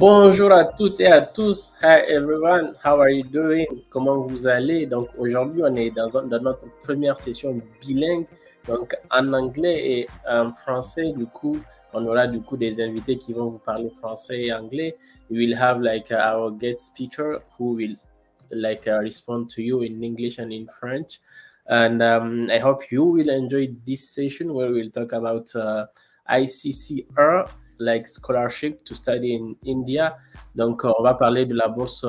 Bonjour à toutes et à tous. Hi everyone, how are you doing? Comment vous allez? Donc aujourd'hui, on est dans notre première session bilingue, donc en anglais et en français. Du coup, on aura du coup des invités qui vont vous parler français et anglais. We will have like our guest speaker who will like respond to you in English and in French. And I hope you will enjoy this session where we'll talk about ICCR, like scholarship to study in India. Donc, on va parler de la bourse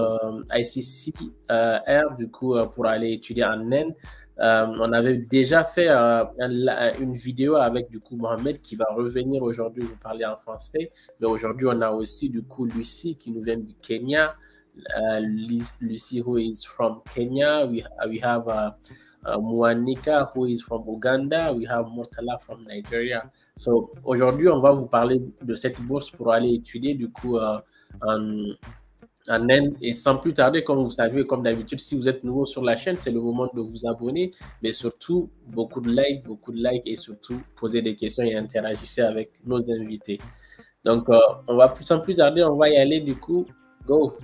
ICCR, du coup, pour aller étudier en Inde. On avait déjà fait une vidéo avec, du coup, Mohamed qui va revenir aujourd'hui vous parler en français. Mais aujourd'hui, on a aussi, du coup, Lucie qui nous vient du Kenya. Lucie, who is from Kenya. We have Mwanika, who is from Uganda. We have Murtala from Nigeria. So, aujourd'hui, on va vous parler de cette bourse pour aller étudier, du coup, en Inde. Et sans plus tarder, comme vous savez, comme d'habitude, si vous êtes nouveau sur la chaîne, c'est le moment de vous abonner. Mais surtout, beaucoup de likes et surtout, poser des questions et interagissez avec nos invités. Donc, on va sans plus tarder, on va y aller, du coup, go!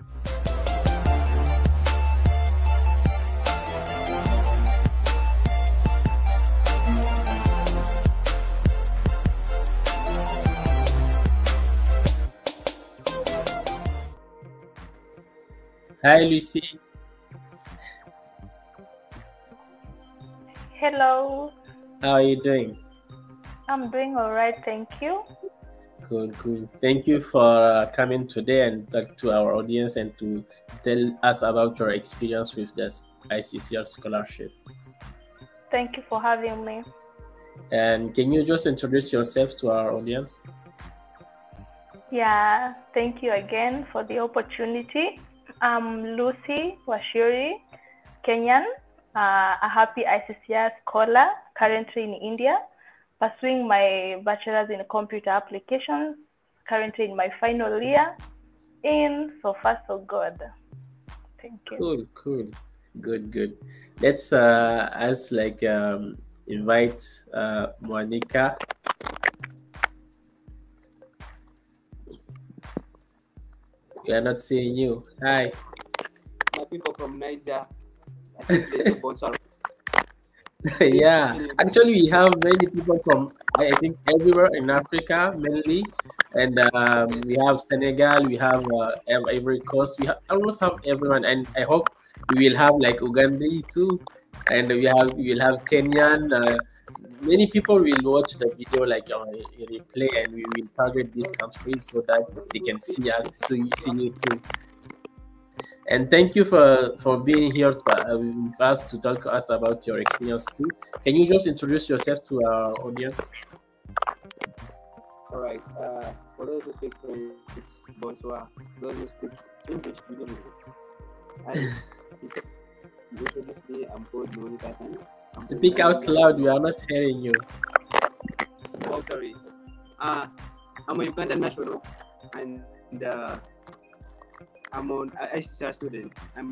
Hi, Lucy. Hello. How are you doing? I'm doing all right, thank you. Cool. Thank you for coming today and talk to our audience and to tell us about your experience with this ICCR Scholarship. Thank you for having me. And can you just introduce yourself to our audience? Yeah, thank you again for the opportunity. I'm Lucy Washiri, Kenyan, a happy ICCR scholar, currently in India, pursuing my bachelor's in computer applications, currently in my final year, in so far so good. Thank you. Cool. Good. Let's invite Monica. We are not seeing you. Hi. My people from Niger. Yeah, actually, we have many people from I think everywhere in Africa, mainly, and we have Senegal, we have Ivory Coast, we almost have everyone, and I hope we will have like Uganda too, and we will have Kenyan. Many people will watch the video like on a replay, and we will target these countries so that they can see us, see you too. And thank you for being here with us to talk to us about your experience too. Can you just introduce yourself to our audience? All right. For those who speak French, bonsoir. Those who speak English, bilingue. I'm called Monica. Speak out loud. We are not hearing you. Oh, sorry. I'm a Ugandan national, and I'm an ICCR student. I'm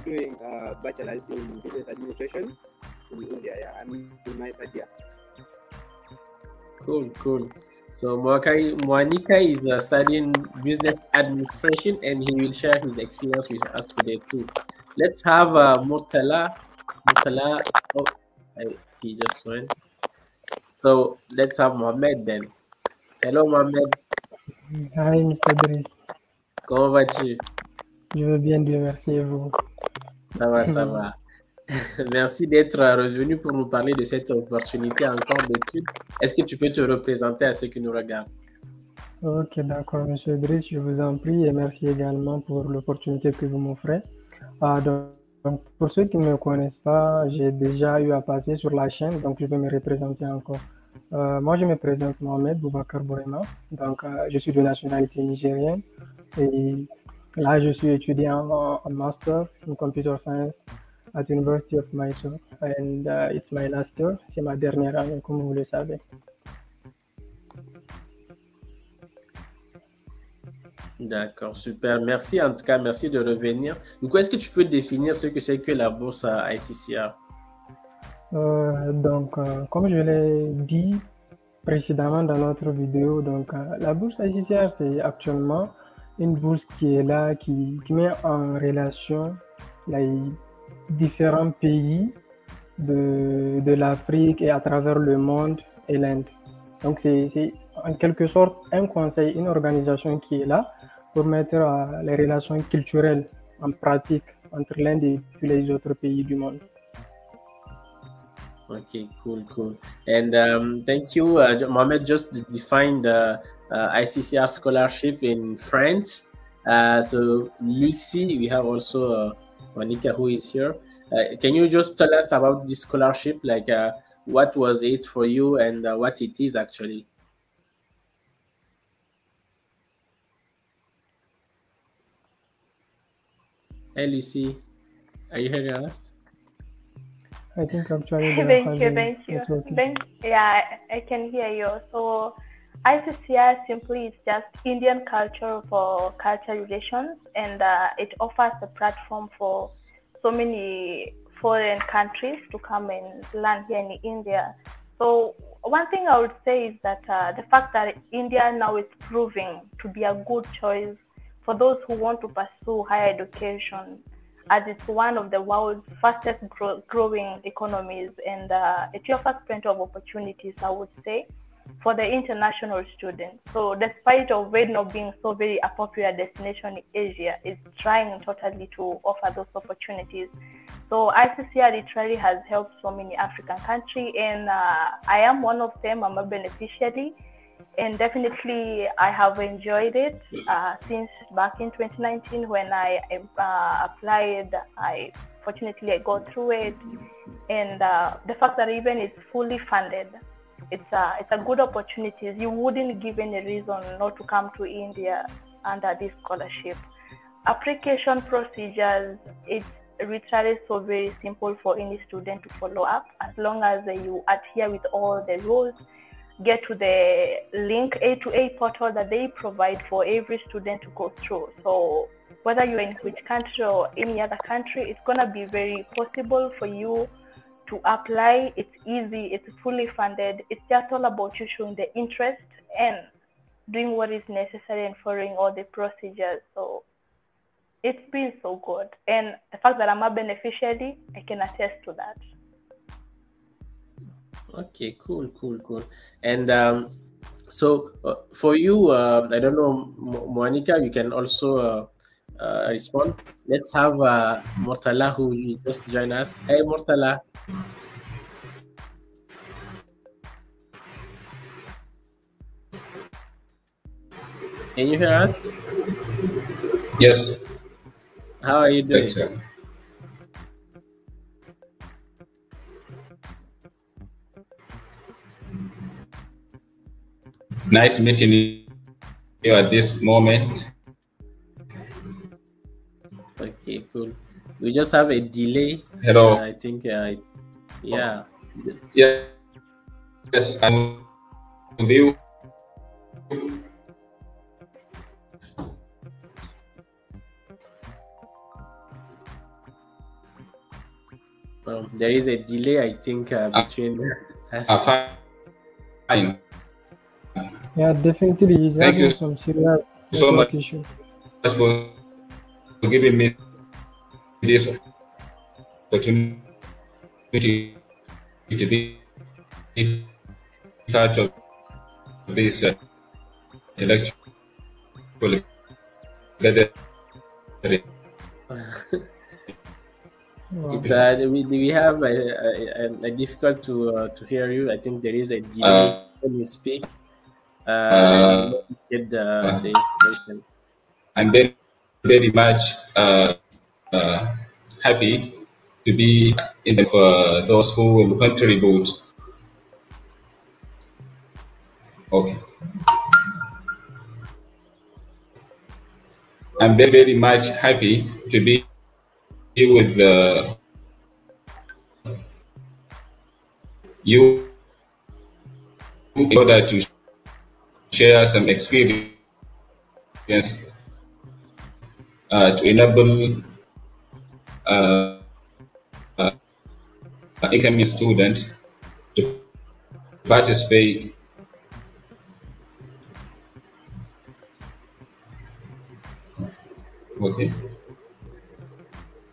doing bachelor's in business administration in India. Yeah, I'm in my third year. Cool. So Monica is studying business administration, and he will share his experience with us today too. Let's have Murtala. Oh, he just went. So let's have Mohamed then. Hello Mohamed. Hi Mr. Driss. Comment vas-tu? Je veux bien, Dieu merci et vous. Ça va. Merci d'être revenu pour nous parler de cette opportunité encore d'études. Est-ce que tu peux te représenter à ceux qui nous regardent? Ok, d'accord, Monsieur Driss, je vous en prie et merci également pour l'opportunité que vous m'offrez. Donc, pour ceux qui ne me connaissent pas, j'ai déjà eu à passer sur la chaîne, donc je vais me représenter encore. Moi, je me présente Mohamed Boubacar Bourema, donc je suis de nationalité nigérienne et là, je suis étudiant en Master in Computer Science at University of Mysore and it's my last year, c'est ma dernière année, comme vous le savez. D'accord, super. Merci en tout cas, merci de revenir. Du coup, est-ce que tu peux définir ce que c'est que la bourse à ICCR? Comme je l'ai dit précédemment dans notre vidéo, la bourse ICCR, c'est actuellement une bourse qui est là, qui met en relation les différents pays de l'Afrique et à travers le monde et l'Inde. Donc c'est en quelque sorte un conseil, une organisation qui est là pour mettre les relations culturelles en pratique entre l'Inde et tous les autres pays du monde. Okay, cool. And thank you. Mohamed just defined ICCR Scholarship in French. So Lucy, we have also Monica who is here. Can you just tell us about this scholarship? Like, what was it for you and what it is actually? Hey, Lucy, are you hearing us? I think actually thank you. Yeah, I can hear you. So ICCR simply is just Indian culture for culture relations, and it offers a platform for so many foreign countries to come and learn here in India. So one thing I would say is that the fact that India now is proving to be a good choice for those who want to pursue higher education, as it's one of the world's fastest growing economies, and it offers plenty of opportunities, I would say, for the international students. So despite of it not being so very a popular destination in Asia, it's trying totally to offer those opportunities. So ICCR literally has helped so many African countries, and I am one of them. I'm a beneficiary, and definitely I have enjoyed it since back in 2019 when I applied. Fortunately I got through it, and the fact that even it's fully funded, it's a good opportunity. You wouldn't give any reason not to come to India under this scholarship. Application procedures, it's literally so very simple for any student to follow up, as long as you adhere with all the rules. Get to the link A2A portal that they provide for every student to go through. So whether you're in which country or any other country, it's gonna be very possible for you to apply. It's easy, it's fully funded. It's just all about you showing the interest and doing what is necessary and following all the procedures. So it's been so good. And the fact that I'm a beneficiary, I can attest to that. Okay, cool. And so for you, I don't know, Monica, you can also respond. Let's have Mortala, who just joined us. Hey, Mortala. Can you hear us? Yes. How are you doing? Nice meeting you at this moment. Okay, cool. We just have a delay. Hello. I think it's, yeah. Yeah. Yes, I'm with you. There is a delay, I think, between us. Fine. Yeah, definitely. He's having some serious network issue. Thank you for giving me this opportunity to be part of this intellectual gathering. We have a difficult to hear you. I think there is a delay when you speak. Get the information. I'm very, very much happy to be in the, for those who will contribute. Okay. I'm very, very much happy to be here with you in order to share some experience to enable incoming students to participate Okay.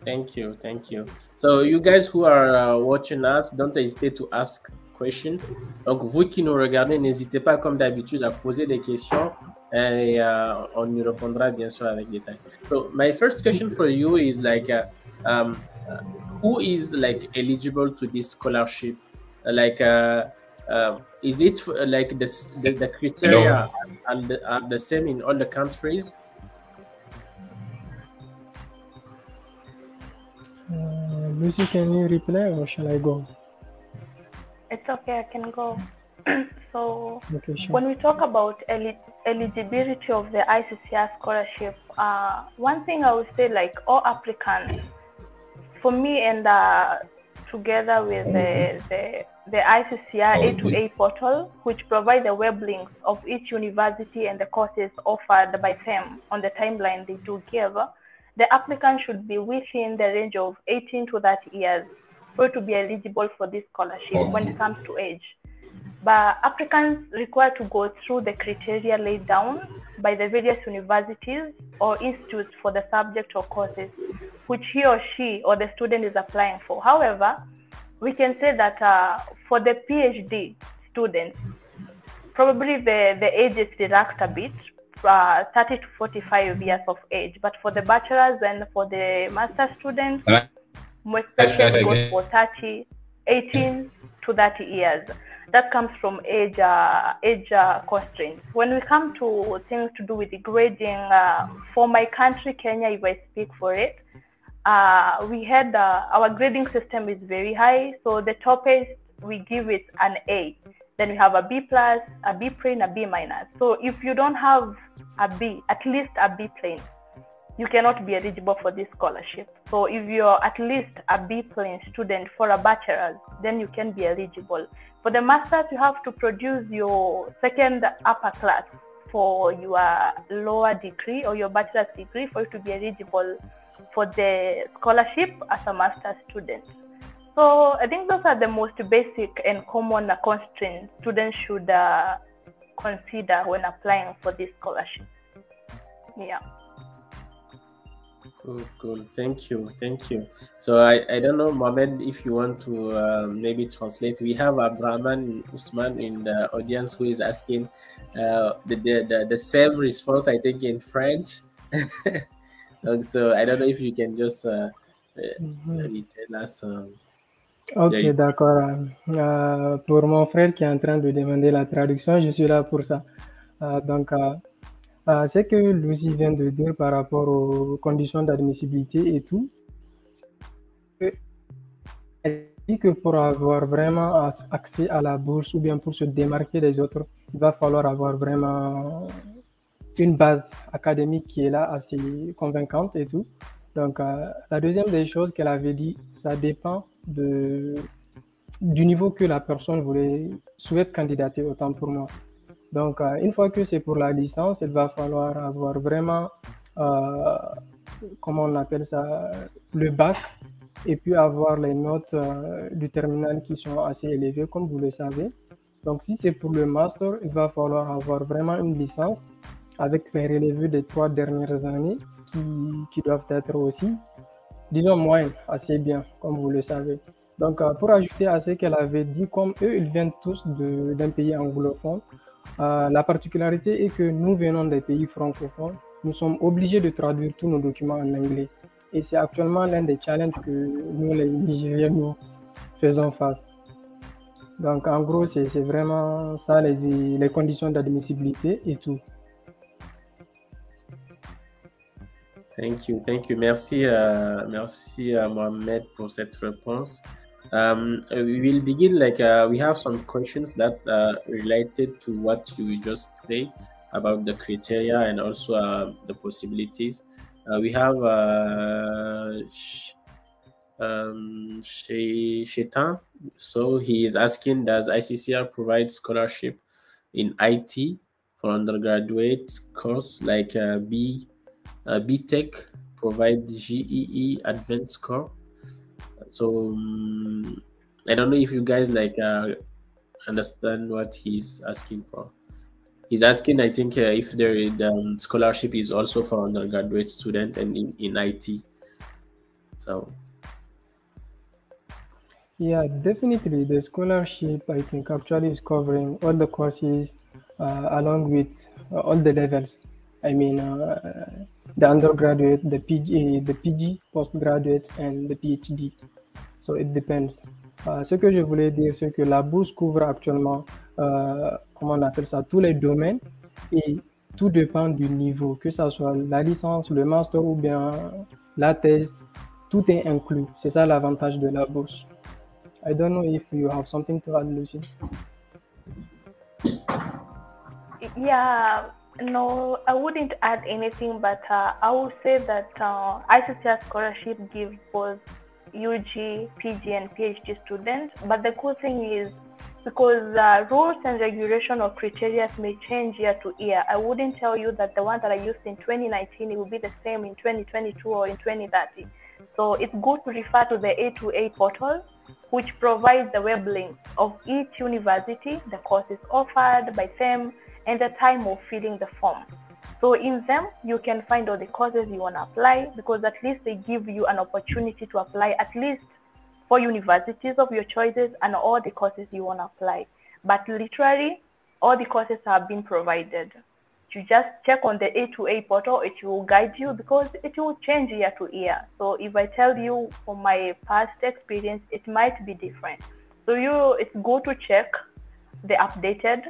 Thank you, thank you. So you guys who are watching us, don't hesitate to ask questions. Donc vous qui nous regardez, n'hésitez pas comme d'habitude à poser des questions et on y répondra bien sûr avec détail. So my first question for you is like, who is like eligible to this scholarship? Like, is it like the criteria are the same in all the countries? Lucy, can you reply or shall I go? It's okay, I can go. So Okay, sure. when we talk about eligibility of the ICCR scholarship, one thing I would say, like all applicants, for me and together with the ICCR A2A portal, which provide the web links of each university and the courses offered by them on the timeline they do give, the applicant should be within the range of 18 to 30 years for it to be eligible for this scholarship when it comes to age. But applicants require to go through the criteria laid down by the various universities or institutes for the subject or courses which he or she or the student is applying for. However, we can say that for the PhD students, probably the age is relaxed a bit, 30 to 45 years of age. But for the bachelor's and for the master students, most especially goes for 18 to 30 years. That comes from age constraints. When we come to things to do with the grading, for my country, Kenya, if I speak for it, we had our grading system is very high. So the toppest we give it an A. Then we have a B plus, a B plain, a B minus. So if you don't have a B, at least a B plain, you cannot be eligible for this scholarship. So if you're at least a B plain student for a bachelor's, then you can be eligible. For the master's, you have to produce your second upper class for your lower degree or your bachelor's degree for you to be eligible for the scholarship as a master's student. So I think those are the most basic and common constraints students should consider when applying for this scholarship. Yeah. Cool. Thank you. So I don't know, Mohamed, if you want to maybe translate. We have Abraman Usman in the audience who is asking the same response, I think, in French. So I don't know if you can just tell us. Ok, d'accord. Pour mon frère qui est en train de demander la traduction, je suis là pour ça. Ce que Lucie vient de dire par rapport aux conditions d'admissibilité et tout, elle dit que pour avoir vraiment accès à la bourse ou bien pour se démarquer des autres, il va falloir avoir vraiment une base académique qui est là assez convaincante et tout. Donc, la deuxième des choses qu'elle avait dit, ça dépend du niveau que la personne souhaite candidater, autant pour moi. Donc, une fois que c'est pour la licence, il va falloir avoir vraiment, comment on appelle ça, le bac, et puis avoir les notes du terminal qui sont assez élevées, comme vous le savez. Donc, si c'est pour le master, il va falloir avoir vraiment une licence avec les relevés des 3 dernières années qui doivent être aussi, disons, moyennes, assez bien, comme vous le savez. Donc, pour ajouter à ce qu'elle avait dit, comme eux, ils viennent tous d'un pays anglophone, la particularité est que nous venons des pays francophones, nous sommes obligés de traduire tous nos documents en anglais. Et c'est actuellement l'un des challenges que nous, les Nigériens, nous faisons face. Donc, en gros, c'est vraiment ça, les conditions d'admissibilité et tout. Thank you. Merci Mohamed pour cette réponse. We will begin we have some questions that are related to what you just said about the criteria and also the possibilities. We have Shetan. So he is asking, does ICCR provide scholarship in IT for undergraduate course like BTech provide GEE advanced score? So I don't know if you guys understand what he's asking for. He's asking, I think, if the scholarship is also for undergraduate student and in IT. So. Yeah, definitely. The scholarship, I think, actually is covering all the courses along with all the levels. I mean, the undergraduate, the PG, postgraduate, and the PhD. So it depends. Ce que je voulais dire, c'est que la bourse couvre actuellement, comment on appelle ça, tous les domaines et tout dépend du niveau, que ce soit la licence, le master ou bien la thèse, tout est inclus. C'est ça l'avantage de la bourse. I don't know if you have something to add, Lucy. Yeah, no, I wouldn't add anything, but I would say that ICCR Scholarship gives both UG, PG, and PhD students. But the cool thing is, because rules and regulation or criteria may change year to year, I wouldn't tell you that the ones that I used in 2019 it will be the same in 2022 or in 2030. So it's good to refer to the A2A portal, which provides the web link of each university, the courses offered by them, and the time of filling the form. So in them, you can find all the courses you want to apply, because at least they give you an opportunity to apply at least 4 universities of your choices and all the courses you want to apply. But literally, all the courses have been provided. You just check on the A2A portal, it will guide you because it will change year to year. So if I tell you from my past experience, it might be different. So it's good to check the updated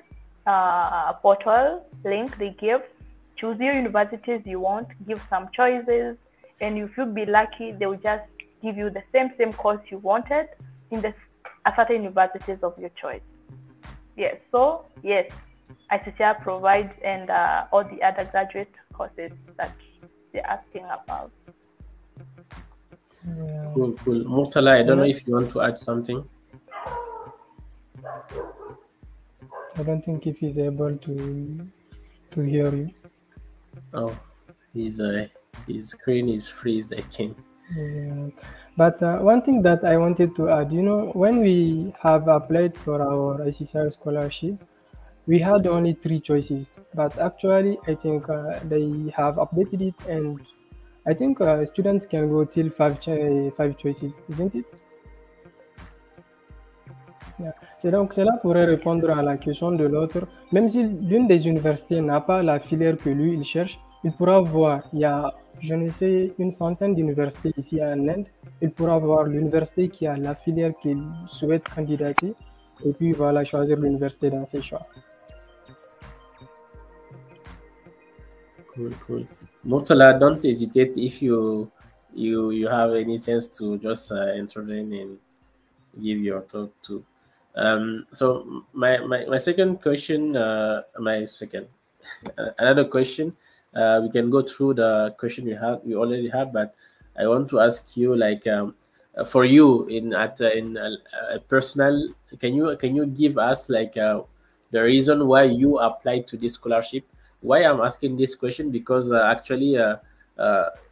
portal link they give. Choose your universities you want, give some choices, and if you be lucky, they will just give you the same course you wanted in the certain universities of your choice. Yes, so yes, ICCR provides and all the other graduate courses that they're asking about. Yeah. Cool. Murtala, I don't know if you want to add something. I don't think if he's able to hear you. Oh, his screen is freezed, I think. Yeah. But one thing that I wanted to add, when we have applied for our ICCR scholarship, we had only 3 choices. But actually, I think they have updated it, and I think students can go till 5 choices, isn't it? Yeah. Cela pourrait répondre à la question de l'autre. Même si l'une des universités n'a pas la filière que lui, il cherche, il pourra voir, il y a, je ne sais, une centaine d'universités ici en Inde. Il pourra voir l'université qui a la filière qu'il souhaite candidater et puis voilà, choisir l'université dans ses choix. Cool. Murtala, don't hesitate if you have any chance to just intervene and give your thought too. So my second question, another question. We can go through the question we already have, but I want to ask you, like, for you in a personal, can you give us like the reason why you applied to this scholarship? Why I'm asking this question, because actually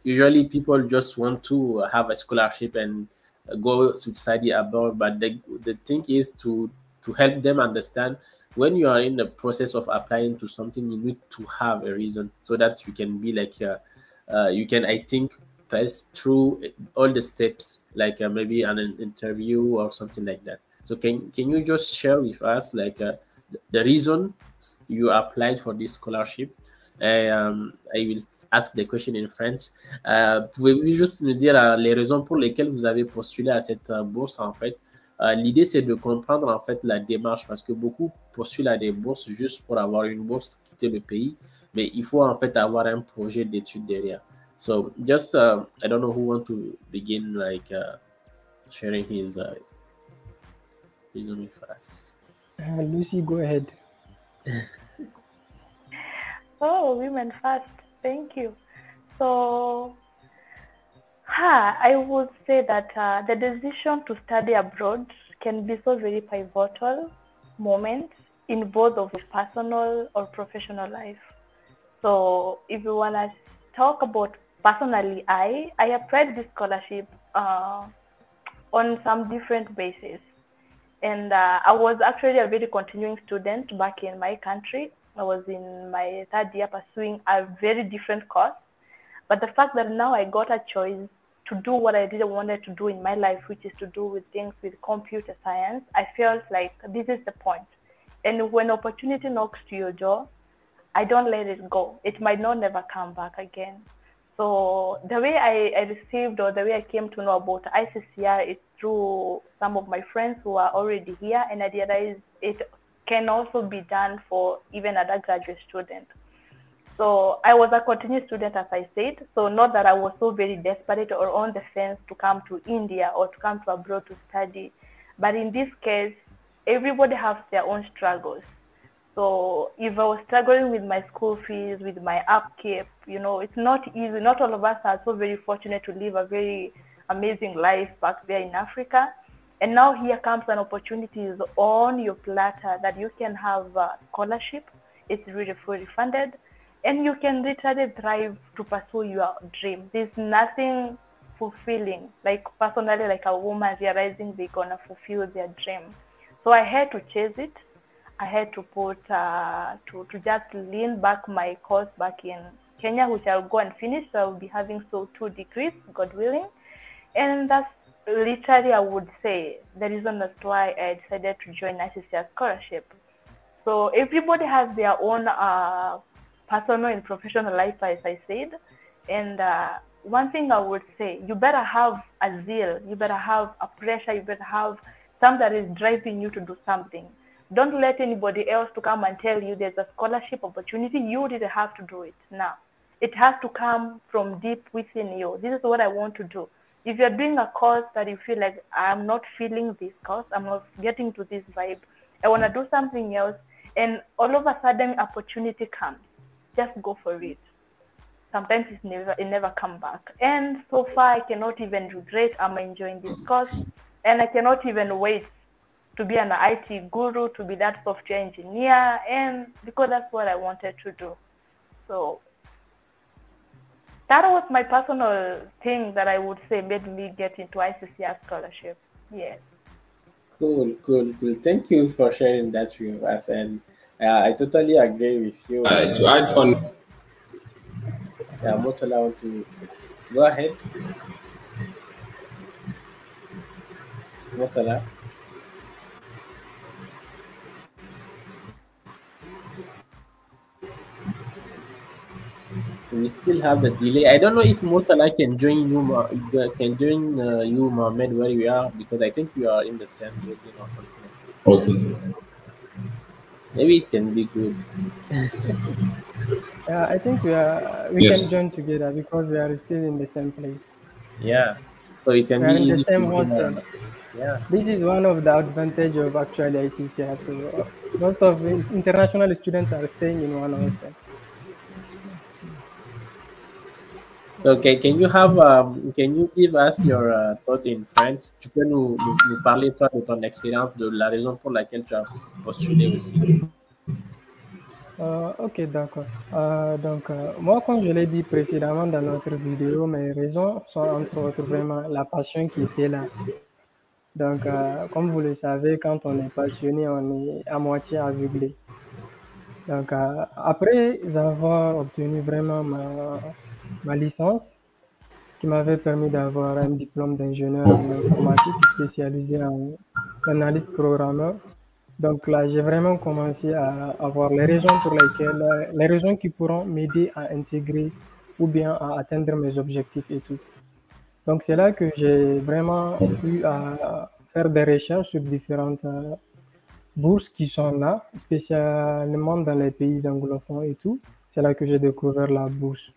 usually people just want to have a scholarship and go to study abroad, but the thing is to help them understand, when you are in the process of applying to something, you need to have a reason so that you can be like you can, I think, pass through all the steps, like maybe an interview or something like that. So can you just share with us like the reason you applied for this scholarship? I will ask the question in French. Pouvez-vous juste nous dire les raisons pour lesquelles vous avez postulé à cette bourse, en fait? L'idée, c'est de comprendre, en fait, la démarche, parce que beaucoup postulent à des bourses juste pour avoir une bourse, quitter le pays, mais il faut, en fait, avoir un projet d'études derrière. So, just, I don't know who want to begin, like, sharing his reason with us. Lucy, go ahead. Oh, women first. Thank you. So, I would say that the decision to study abroad can be so very pivotal moment in both of your personal or professional life. So, if you want to talk about personally, I applied this scholarship on some different bases. And I was actually a very continuing student back in my country. I was in my third year pursuing a very different course. But the fact that now I got a choice to do what I really wanted to do in my life, which is to do with things with computer science, I felt like this is the point. And when opportunity knocks to your door, I don't let it go. It might not never come back again. So the way I received, or the way I came to know about ICCR is through some of my friends who are already here, and I realized it can also be done for even other graduate students. So I was a continuous student, as I said. So not that I was so very desperate or on the fence to come to India or to come to abroad to study. But in this case, everybody has their own struggles. So if I was struggling with my school fees, with my upkeep, it's not easy. Not all of us are so very fortunate to live a very amazing life back there in Africa. And now here comes an opportunity on your platter that you can have a scholarship. It's really fully funded. And you can literally thrive to pursue your dream. There's nothing fulfilling, like personally, like a woman realizing they're going to fulfill their dream. So I had to chase it. I had to put, to just lean back my course back in Kenya, which I'll go and finish. So I'll be having 2 degrees, God willing. And that's literally, I would say, the reason that's why I decided to join ICCR Scholarship. So everybody has their own personal and professional life, as I said. And one thing I would say, you better have a zeal, you better have a pressure, you better have something that is driving you to do something. Don't let anybody else to come and tell you there's a scholarship opportunity. You didn't have to do it now. It has to come from deep within you. This is what I want to do. If you're doing a course that you feel like, I'm not feeling this course, I'm not getting to this vibe, I want to do something else, and all of a sudden opportunity comes, just go for it. Sometimes it never come back. And so far, I cannot even regret. I'm enjoying this course, and I cannot even wait to be an IT guru, to be that software engineer, and because that's what I wanted to do. So that was my personal thing that I would say made me get into ICCR Scholarship. Yes. Cool. Thank you for sharing that with us, and I totally agree with you. To add on, Yeah, I'm not allowed to go ahead. Not allowed. We still have the delay. I don't know if Murtala can join you, you, Mohammed, where you are, because I think we are in the same building or something. okay. Maybe it can be good. Yeah, I think we Yes. can join together because we are still in the same place. Yeah. So it can We be are in the easy same to join. hostel. Yeah. This is one of the advantage of actually ICCR. So most of the international students are staying in one hostel. So can you give us your thought in French? Tu peux nous parler toi de ton expérience, de la raison pour laquelle tu as postulé aussi. Ok, d'accord. Moi, comme je l'ai dit précédemment dans notre vidéo, mes raisons sont entre autres vraiment la passion qui était là. Donc, comme vous le savez, quand on est passionné, on est à moitié aveuglé. Donc, après avoir obtenu vraiment ma licence, qui m'avait permis d'avoir un diplôme d'ingénieur en informatique spécialisé en analyste programmeur. Donc là, j'ai vraiment commencé à avoir les raisons pour lesquelles, les raisons qui pourront m'aider à intégrer ou bien à atteindre mes objectifs et tout. Donc c'est là que j'ai vraiment eu à faire des recherches sur différentes bourses qui sont là, spécialement dans les pays anglophones et tout. C'est là que j'ai découvert la bourse.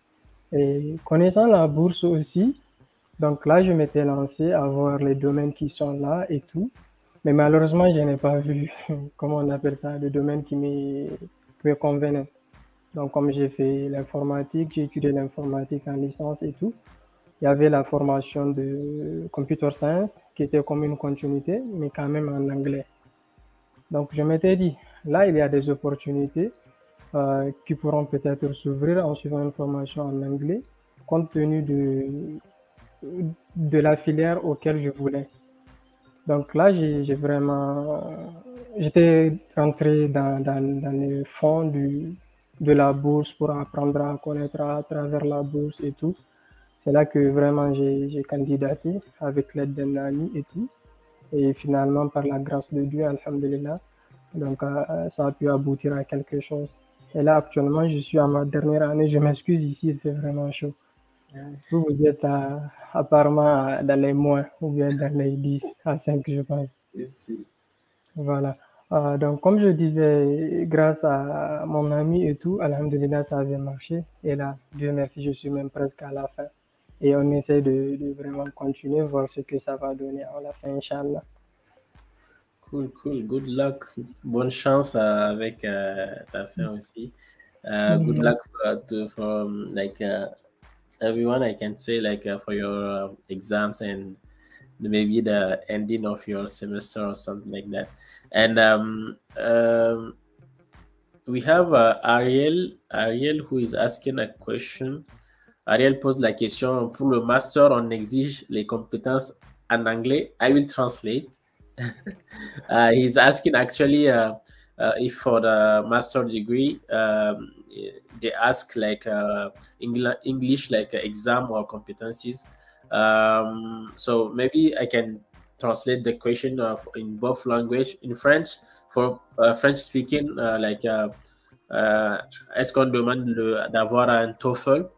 Et connaissant la bourse aussi, donc là, je m'étais lancé à voir les domaines qui sont là et tout. Mais malheureusement, je n'ai pas vu, comment on appelle ça, le domaine qui me convenait. Donc, comme j'ai fait l'informatique, j'ai étudié l'informatique en licence et tout. Il y avait la formation de computer science qui était comme une continuité, mais quand même en anglais. Donc, je m'étais dit, là, il y a des opportunités qui pourront peut-être s'ouvrir en suivant une formation en anglais, compte tenu de la filière auquel je voulais. Donc là, j'ai vraiment... J'étais rentré dans le fond de la bourse pour apprendre à connaître à travers la bourse et tout. C'est là que vraiment j'ai candidaté avec l'aide d'un ami et tout. Et finalement, par la grâce de Dieu, alhamdulillah, donc ça a pu aboutir à quelque chose. Et là, actuellement, je suis à ma dernière année. Je m'excuse ici, il fait vraiment chaud. Vous êtes apparemment dans les moins, ou bien dans les 10 à 5, je pense. Ici. Voilà. Donc, comme je disais, grâce à mon ami et tout, alhamdulillah, ça avait marché. Et là, Dieu merci, je suis même presque à la fin. Et on essaie de vraiment continuer, voir ce que ça va donner à la fin, Inch'Allah. Cool, cool. Good luck. Bonne chance avec ta fin aussi. Good luck for like everyone. I can say like for your exams and maybe the ending of your semester or something like that. And we have Ariel who is asking a question. Ariel pose la question, pour le master, on exige les compétences en anglais. I will translate. He's asking actually if for the master degree, they ask like English like exam or competencies. So maybe I can translate the question in both language. In French, for French speaking, est-ce qu'on demande d'avoir un TOEFL?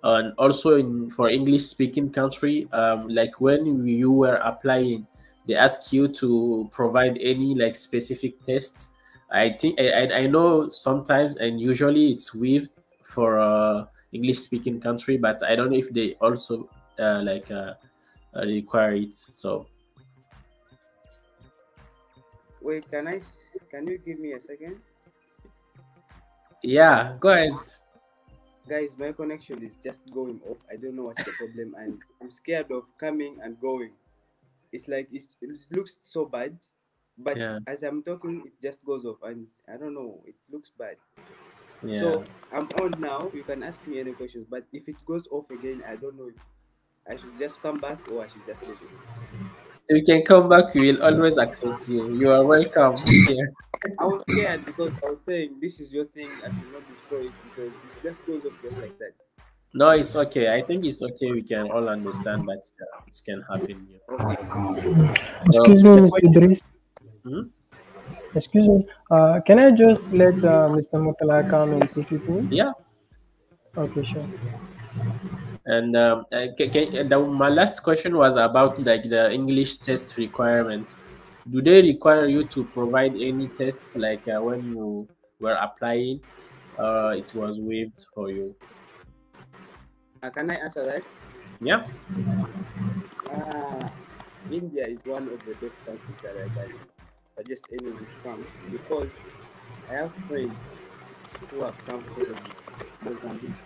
And also for English speaking country, like when you were applying, they ask you to provide any like specific test. I think I know sometimes and usually it's waived for English speaking country, but I don't know if they also require it. So Wait, can you give me a second? Yeah, go ahead. Guys, my connection is just going off. I don't know what's the problem, and I'm scared of coming and going. It's like it looks so bad, but as I'm talking, it just goes off, and I don't know. It looks bad. Yeah. So I'm on now. You can ask me any questions, but if it goes off again, I don't know if I should just come back or I should just leave it. You can come back. We will always accept you. You are welcome here. I was scared because I was saying this is your thing. I should not destroy it because it just goes off just like that. No, it's okay. I think it's okay. We can all understand that it can happen here. Okay. Excuse me, Mr. Idris. Excuse me. Can I just let Mr. Mutala come and sit with me? Yeah. Okay, sure. And my last question was about like the English test requirement. Do they require you to provide any tests like when you were applying? It was waived for you. Can I answer that? Yeah. India is one of the best countries that I can suggest anyone to come because I have friends who have come from Mozambique.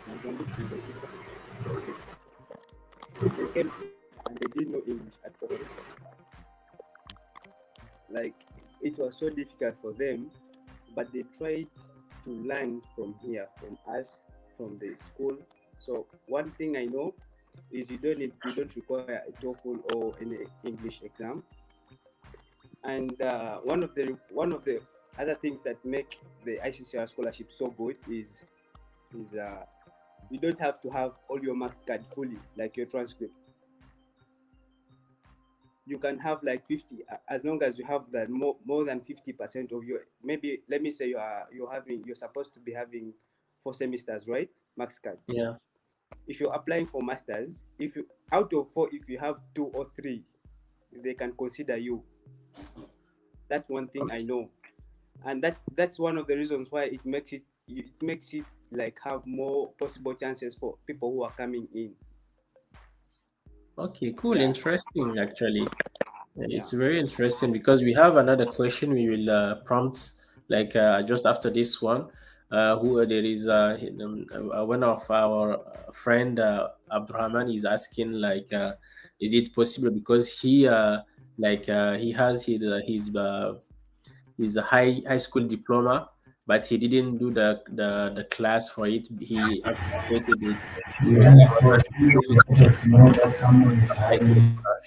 They came and they didn't know English at all. Like it was so difficult for them, but they tried to learn from here, from us, from the school. So one thing I know is you don't require a TOEFL or any English exam. And one of the other things that make the ICCR scholarship so good is you don't have to have all your marks card fully, like your transcript. You can have like 50, as long as you have that more than 50% of your, maybe let me say you're supposed to be having 4 semesters, right? Max card. Yeah. If you're applying for masters, if you out of 4, if you have 2 or 3, they can consider you. That's one thing I know, and that's one of the reasons why it makes it like have more possible chances for people who are coming in. Okay, cool. Yeah. Interesting, actually. It's very interesting because we have another question we will prompt like just after this one. Who there is one of our friend Abdurrahman is asking like, is it possible because he he has his high school diploma, but he didn't do the class for it. He activated it.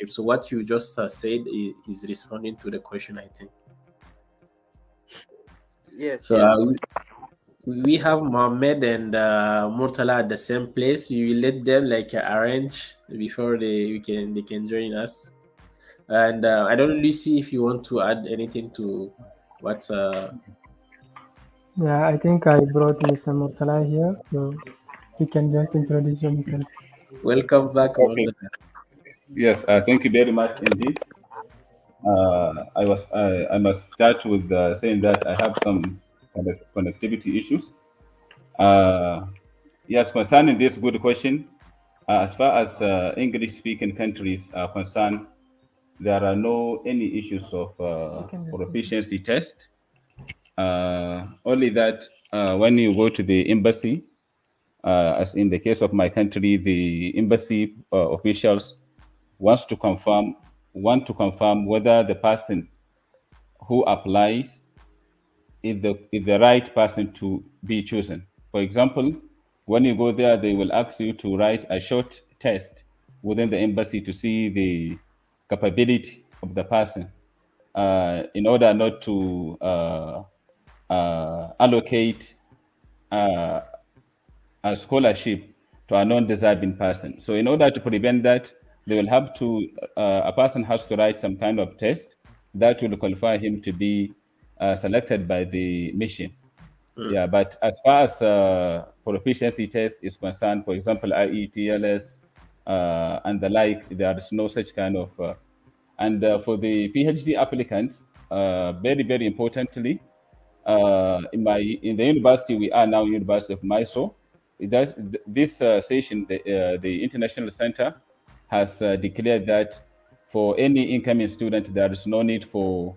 So what you just said is responding to the question, I think. Yes. So yes. we have Mohammed and Murtala at the same place. You will let them like arrange before they can join us. And I don't really see if you want to add anything to what's Yeah, I think I brought Mr. Murtala here, so you can just introduce himself. Welcome back, Okay. Murtala. Yes, thank you very much indeed. I must start with saying that I have some connectivity issues. Yes, concerning this good question, as far as English-speaking countries are concerned, there are no any issues of proficiency test. Only that when you go to the embassy, as in the case of my country, the embassy officials want to confirm whether the person who applies is the right person to be chosen. For example, when you go there, they will ask you to write a short test within the embassy to see the capability of the person in order not to allocate a scholarship to a non-deserving person. So in order to prevent that, they will have to, a person has to write some kind of test that will qualify him to be selected by the mission. Yeah, but as far as proficiency test is concerned, for example, IETLS and the like, there is no such kind of, and for the PhD applicants, very, very importantly, in the university, we are now University of Mysore. This session, the International Center has declared that for any incoming student, there is no need for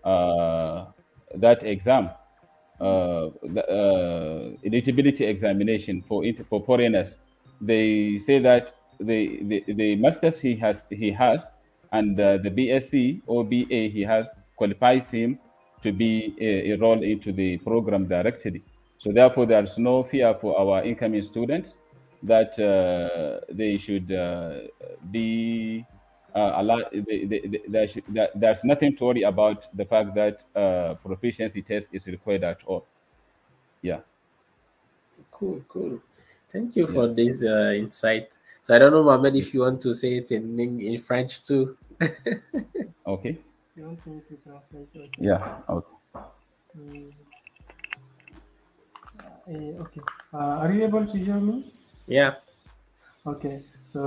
that exam, eligibility examination for foreigners. They say that the masters he has and the BSc or BA he has qualifies him to be enrolled into the program directly. So therefore, there's no fear for our incoming students that they should be allowed. There's nothing to worry about the fact that proficiency test is required at all. Yeah. Cool. Thank you for this insight. So I don't know, Mohammed, if you want to say it in French too. Okay. You want me to translate? Okay. Yeah. Okay. Okay. Are you able to hear me? Yeah. Okay. So,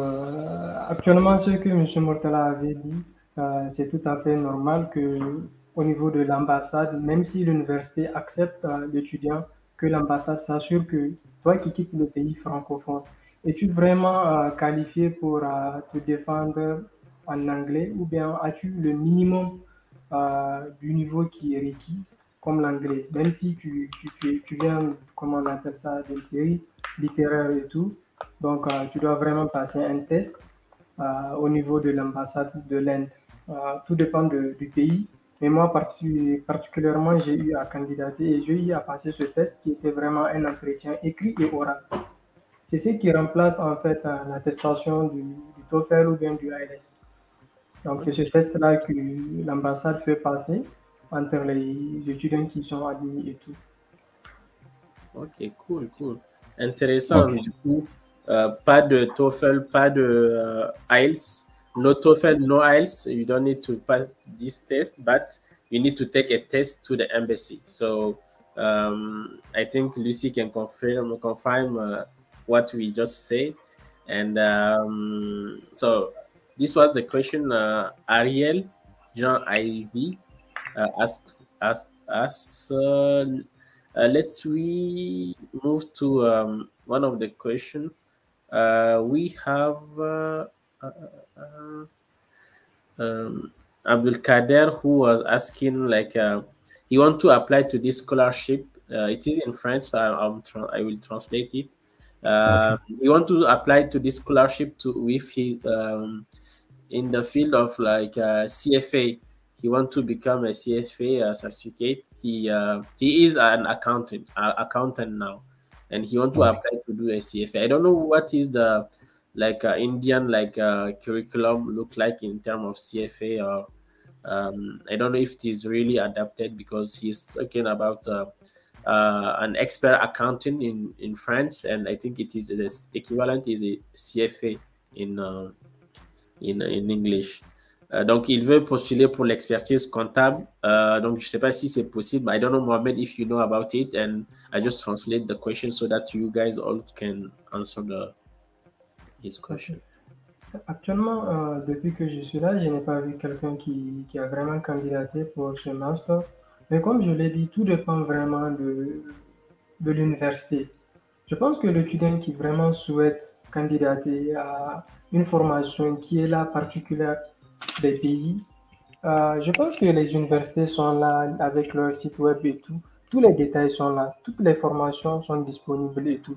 actuellement, ce que M. Murtala avait dit, c'est tout à fait normal que au niveau de l'ambassade, même si l'université accepte l'étudiant, que l'ambassade s'assure que toi qui quittes le pays francophone, es-tu vraiment qualifié pour te défendre en anglais ou bien as-tu le minimum du niveau qui est requis comme l'anglais, même si tu viens, comment on appelle ça, d'une série littéraire et tout. Donc, tu dois vraiment passer un test au niveau de l'ambassade de l'Inde. Tout dépend du pays. Mais moi, particulièrement, j'ai eu à candidater et j'ai eu à passer ce test qui était vraiment un entretien écrit et oral. C'est ce qui remplace en fait l'attestation du TOEFL ou bien du IELTS. Donc, c'est ce test-là que l'ambassade fait passer entre les étudiants qui sont admis et tout. Ok, cool. Intéressant. Du coup, pas de TOEFL, pas de IELTS. No TOEFL, no IELTS. You don't need to pass this test, but you need to take a test to the embassy. So I think Lucy can confirm what we just said. And so this was the question Ariel Jean Ivy asked us. Let's we move to one of the questions. We have Abdul Kader, who was asking he want to apply to this scholarship. It is in French, so I will translate it. He want to apply to this scholarship with his in the field of CFA. He want to become a CFA certificate. he is an accountant now, and he wants to apply to do a CFA. I don't know what is the Indian curriculum look like in terms of CFA, or I don't know if it is really adapted, because he's talking about an expert accountant in France, and I think it is the equivalent is a CFA in English. Donc, il veut postuler pour l'expertise comptable. Donc, je ne sais pas si c'est possible. I don't know, Mohamed, if you know about it, and I just translate the question so that you guys all can answer his question. Actuellement, depuis que je suis là, je n'ai pas vu quelqu'un qui a vraiment candidaté pour ce master. Mais comme je l'ai dit, tout dépend vraiment de l'université. Je pense que l'étudiant qui vraiment souhaite candidater à une formation qui est la particulière des pays, je pense que les universités sont là avec leur site web et tout. Tous les détails sont là. Toutes les formations sont disponibles et tout.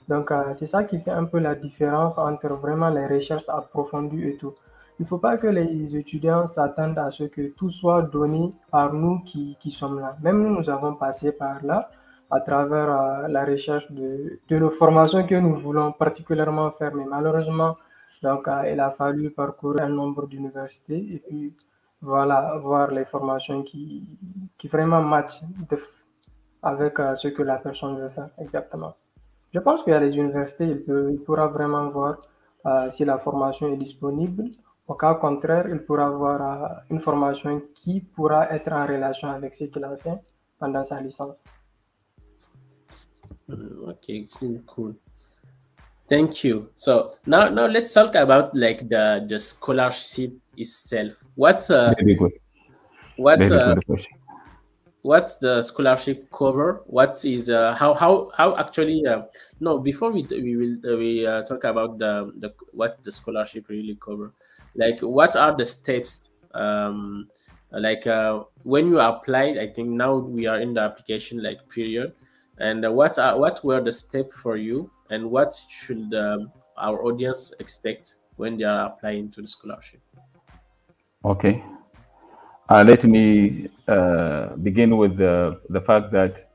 Donc, c'est ça qui fait un peu la différence entre vraiment les recherches approfondies et tout. Il ne faut pas que les étudiants s'attendent à ce que tout soit donné par nous qui sommes là. Même nous avons passé par là à travers la recherche de nos formations que nous voulons particulièrement faire. Mais malheureusement, donc, il a fallu parcourir un nombre d'universités et puis voilà, voir les formations qui vraiment matchent avec ce que la personne veut faire exactement. Je pense qu'il y a des universités, il pourra vraiment voir si la formation est disponible. Au cas contraire, il pourra avoir une formation qui pourra être en relation avec ce qu'il a fait pendant sa licence. Okay, cool. Thank you. So now let's talk about the scholarship itself. Very good. What the scholarship cover? What is how actually? No, before we will talk about the what the scholarship really cover. What are the steps? When you applied, I think now we are in the application period, and what were the steps for you, and what should our audience expect when they are applying to the scholarship? Okay. Let me begin with the fact that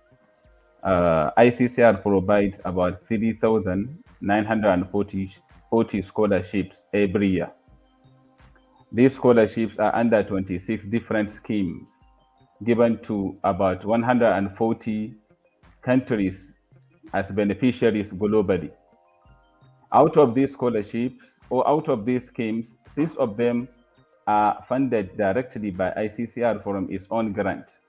ICCR provides about 3,940 scholarships every year. These scholarships are under 26 different schemes given to about 140 countries as beneficiaries globally. Out of these scholarships, or out of these schemes, 6 of them are funded directly by ICCR from its own grant.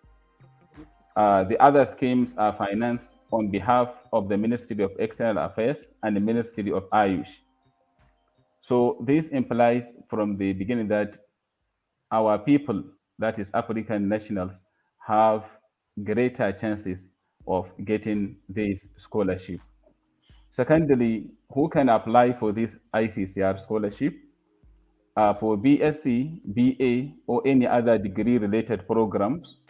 The other schemes are financed on behalf of the Ministry of External Affairs and the Ministry of Ayush. So this implies from the beginning that our people, that is African nationals, have greater chances of getting this scholarship. Secondly, who can apply for this ICCR scholarship? For Bsc, BA, or any other degree-related programs,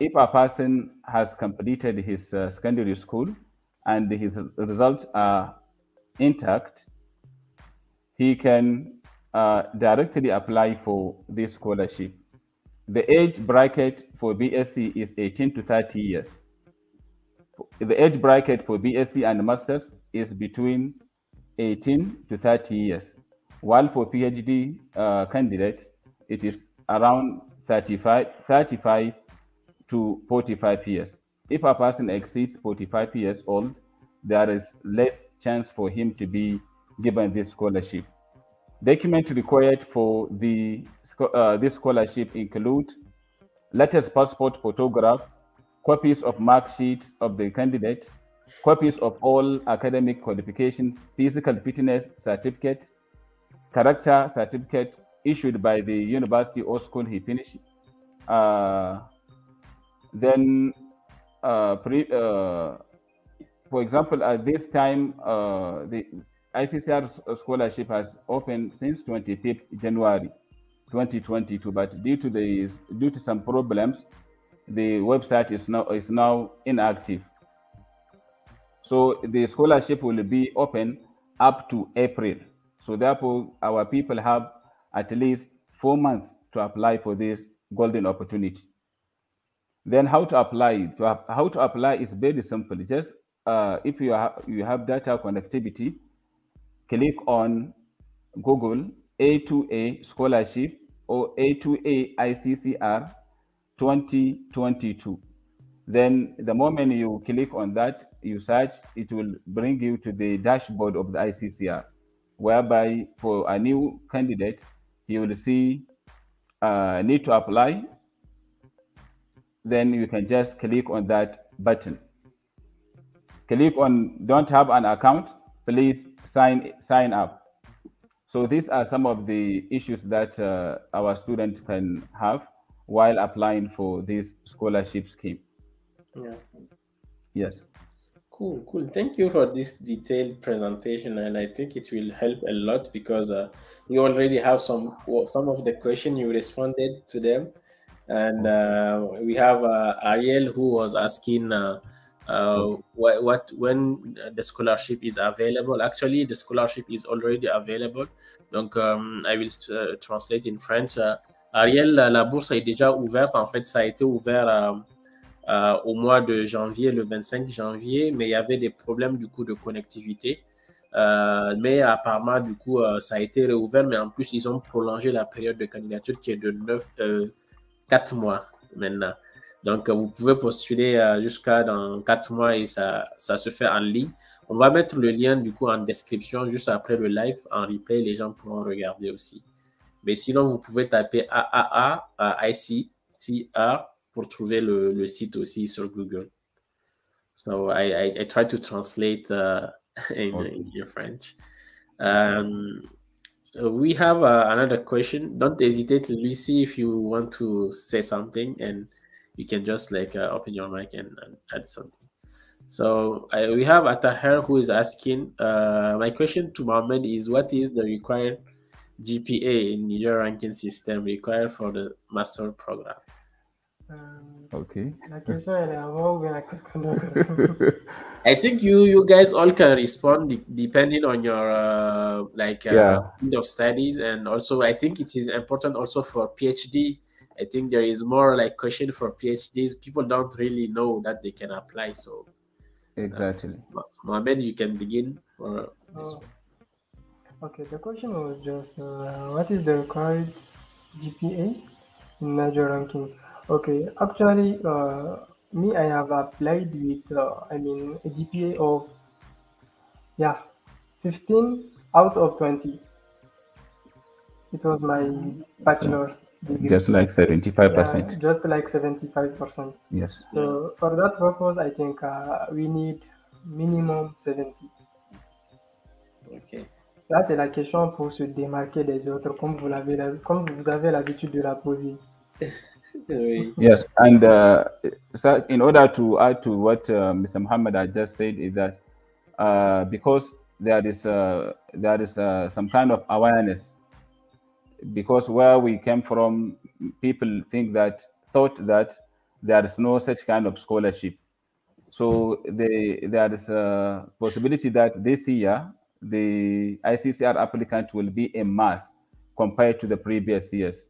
if a person has completed his secondary school and his results are intact, he can directly apply for this scholarship. The age bracket for Bsc is 18 to 30 years. The age bracket for Bsc and Masters is between 18 to 30 years. While for PhD candidates, it is around 35 to 45 years. If a person exceeds 45 years old, there is less chance for him to be given this scholarship. Documents required for this scholarship include latest passport photograph, copies of mark sheets of the candidate, copies of all academic qualifications, physical fitness certificates, character certificate issued by the university or school he finished. For example, at this time, the ICCR scholarship has opened since 25th January 2022, but due to some problems, the website is now inactive. So the scholarship will be open up to April. So therefore, our people have at least 4 months to apply for this golden opportunity. Then how to apply? How to apply is very simple. Just if you have data connectivity, click on Google A2A Scholarship or A2A ICCR 2022. Then the moment you click on that, you search, it will bring you to the dashboard of the ICCR, whereby for a new candidate, you will see need to apply. Then you can just click on that button. Click on don't have an account, please sign up. So these are some of the issues that our students can have while applying for this scholarship scheme. Yeah. Yes. Cool. Thank you for this detailed presentation, and I think it will help a lot because you already have some of the questions you responded to them, and we have Ariel who was asking when the scholarship is available. Actually, the scholarship is already available. Donc, I will translate in French. Ariel, la bourse est déjà ouverte. En fait, ça a été ouvert au mois de janvier, le 25 janvier, mais il y avait des problèmes du coup de connectivité. Mais apparemment, du coup, ça a été réouvert, mais en plus, ils ont prolongé la période de candidature qui est de 4 mois maintenant. Donc, vous pouvez postuler jusqu'à dans 4 mois et ça se fait en ligne. On va mettre le lien du coup en description juste après le live, en replay, les gens pourront regarder aussi. Mais sinon, vous pouvez taper AAA, ICCR pour trouver le site aussi sur Google. So I try to translate in French. We have another question. Don't hesitate, Lucy, if you want to say something, and you can just like open your mic and add something. So we have Ataher who is asking, my question to Mohammed is, what is the required GPA in Niger ranking system required for the master program? Okay. La question elle est avant ou bien à quelqu'un d'autre? I think you guys all can respond depending on your field of studies, and also I think it is important also for PhD. I think there is more like question for PhDs. People don't really know that they can apply. So exactly. Mohammed, you can begin. Okay, the question was just what is the required GPA in Niger ranking? Okay, actually, me, I have applied with, a GPA of, 15 out of 20. It was my bachelor's degree. Just like 75%. Yeah, just like 75%. Yes. So for that purpose, I think we need minimum 70. Okay. Là, c'est la question pour se démarquer des autres, comme vous avez l'habitude de la poser. Yes, and so in order to add to what Mr. Muhammad had just said, is that because there is some kind of awareness, because where we came from, people thought that there is no such kind of scholarship. So there is a possibility that this year the ICCR applicant will be en masse compared to the previous years.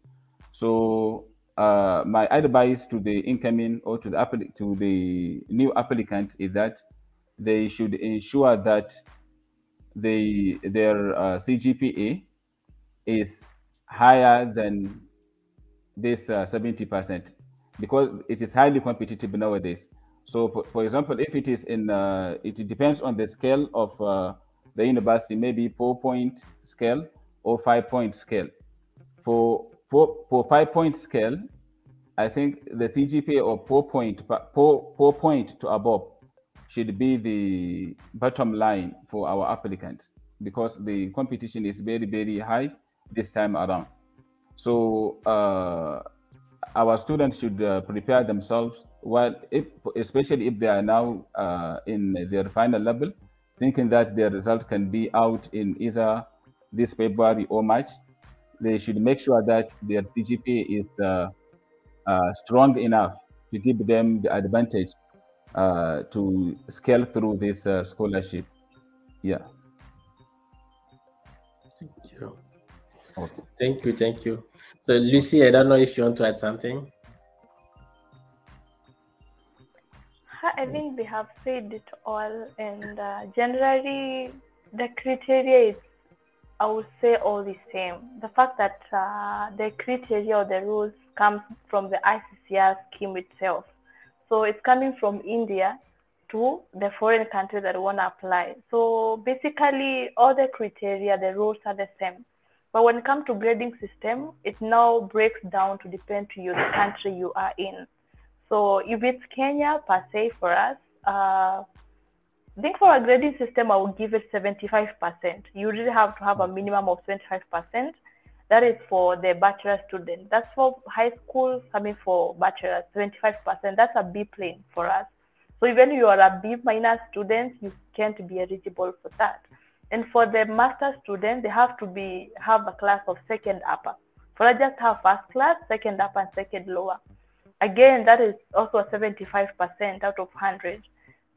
So my advice to the incoming or to the new applicant is that they should ensure that their CGPA is higher than this 70%, because it is highly competitive nowadays. So for example, if it is it depends on the scale of the university, maybe 4-point scale or 5-point scale. For 5-point scale, I think the CGPA of 4 point to above should be the bottom line for our applicants, because the competition is very, very high this time around. So our students should prepare themselves well, especially if they are now in their final level, thinking that their result can be out in either this February or March. They should make sure that their CGPA is strong enough to give them the advantage to scale through this scholarship. Yeah. Thank you. Okay. Thank you. So Lucy, I don't know if you want to add something. I think they have said it all, and generally the criteria is, I would say, all the same. The fact that the criteria or the rules comes from the ICCR scheme itself. So it's coming from India to the foreign country that want to apply. So basically, all the criteria, the rules are the same. But when it comes to grading system, it now breaks down to depend to you, the country you are in. So if it's Kenya per se for us, I think for a grading system, I would give it 75%. You really have to have a minimum of 25%. That is for the bachelor student. That's for high school, coming for bachelor, 75%. That's a B plane for us. So even you are a B minus student, you can't be eligible for that. And for the master student, they have to have a class of second upper. For us, just have first class, second upper, and second lower. Again, that is also a 75% out of 100.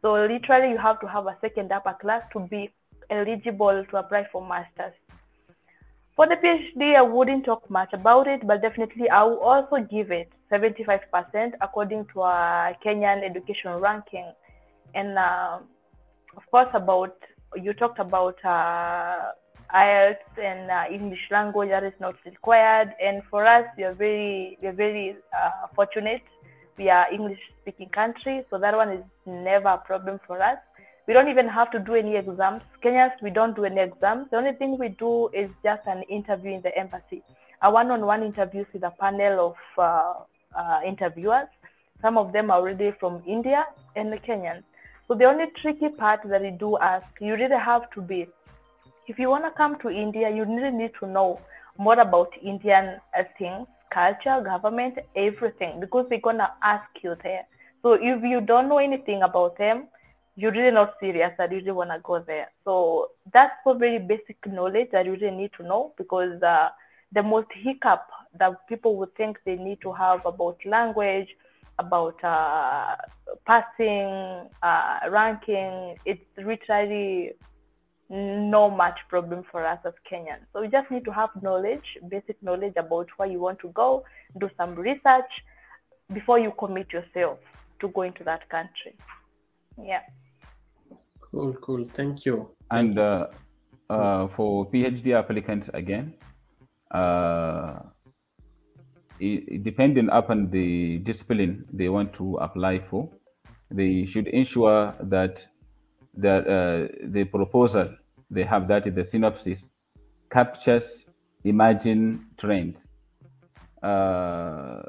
So literally, you have to have a second upper class to be eligible to apply for masters. For the PhD, I wouldn't talk much about it, but definitely I will also give it 75% according to a Kenyan education ranking. And of course, you talked about IELTS and English language that is not required. And for us, we are very fortunate. We are English-speaking country, so that one is never a problem for us. We don't even have to do any exams. Kenyans, we don't do any exams. The only thing we do is just an interview in the embassy. A one-on-one interviews with a panel of interviewers. Some of them are already from India and the Kenyans. So the only tricky part that we do ask, you really have to be, if you want to come to India, you really need to know more about Indian things, culture, government, everything, because they're going to ask you there. So if you don't know anything about them, you're really not serious that you really want to go there. So that's for very basic knowledge that you really need to know, because the most hiccup that people would think they need to have about language, about passing, ranking, it's literally no much problem for us as Kenyans. So you just need to have knowledge, basic knowledge about where you want to go, do some research before you commit yourself to going to that country. Yeah. Cool. Thank you. And for PhD applicants again, depending upon the discipline they want to apply for, they should ensure that the proposal they have, that is the synopsis, captures emerging trends. Don't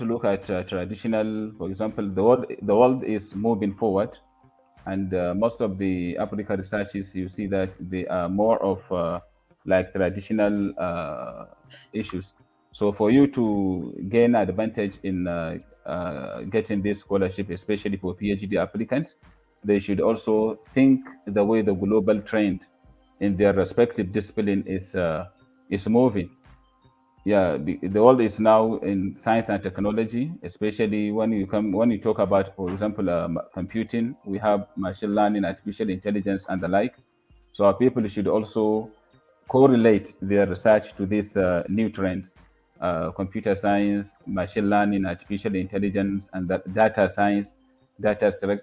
look at traditional, for example, the world is moving forward, and most of the Africa researches, you see that they are more of like traditional issues. So for you to gain advantage in getting this scholarship, especially for PhD applicants, they should also think the way the global trend in their respective discipline is moving. Yeah, the world is now in science and technology, especially when you talk about, for example, computing. We have machine learning, artificial intelligence, and the like. So our people should also correlate their research to this new trend: computer science, machine learning, artificial intelligence, and data science, algorithm,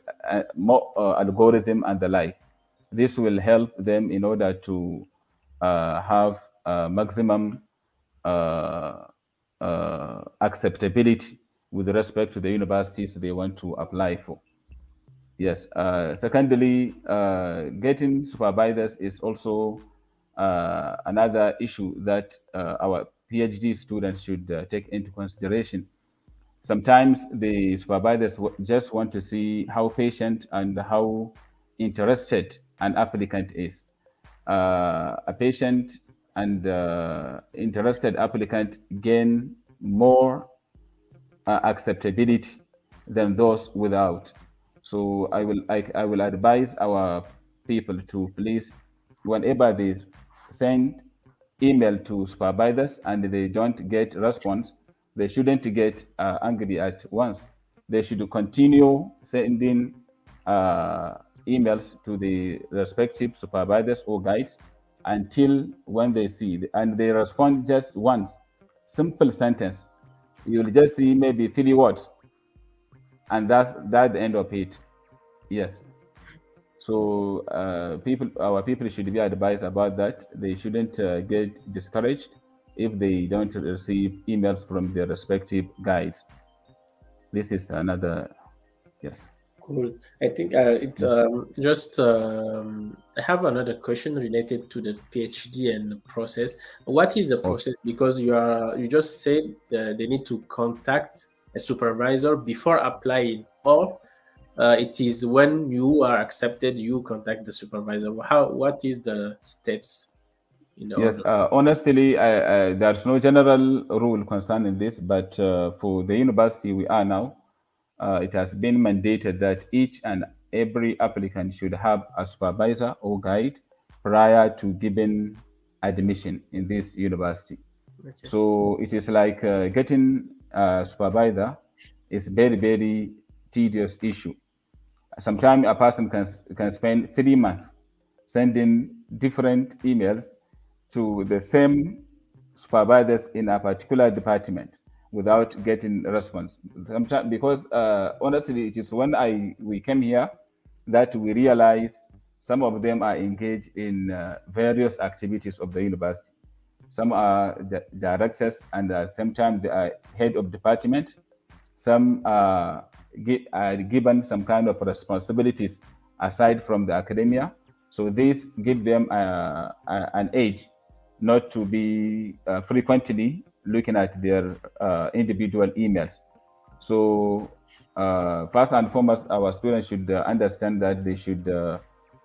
and the like. This will help them in order to have maximum acceptability with respect to the universities they want to apply for. Yes. Secondly, getting supervisors is also another issue that our PhD students should take into consideration. Sometimes the supervisors just want to see how patient and how interested an applicant is. A patient and interested applicant gain more acceptability than those without. So I will advise our people to please, whenever they send email to supervisors and they don't get response, they shouldn't get angry at once. They should continue sending emails to the respective supervisors or guides until when they see, and they respond just once, simple sentence. You'll just see maybe 3 words. and that's the end of it. Yes. So our people should be advised about that. They shouldn't get discouraged if they don't receive emails from their respective guides. This is another, yes. Cool. I think it's just I have another question related to the PhD and the process. What is the process? Because you just said they need to contact a supervisor before applying, or it is when you are accepted you contact the supervisor. What is the steps? Yes, honestly, there's no general rule concerning this, but for the university we are now, it has been mandated that each and every applicant should have a supervisor or guide prior to giving admission in this university. Okay. So it is like getting a supervisor is very, very tedious issue. Sometimes a person can spend 3 months sending different emails to the same supervisors in a particular department without getting response. Sometimes, because honestly, it is when we came here that we realize some of them are engaged in various activities of the university. Some are the directors, and at the same time they are head of department. Some are given some kind of responsibilities aside from the academia. So this give them an edge not to be frequently looking at their individual emails. So first and foremost, our students should understand that they should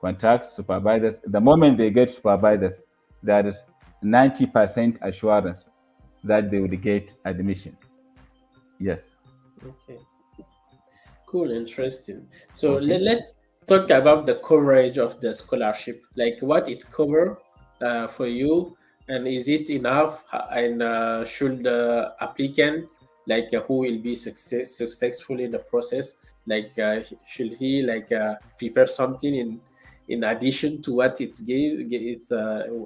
contact supervisors. The moment they get supervisors, there is 90% assurance that they will get admission. Yes. Okay. Cool, interesting. So let's talk about the coverage of the scholarship, like what it covers for you, and is it enough? And should the applicant, like who will be successful in the process, like should he prepare something in addition to what it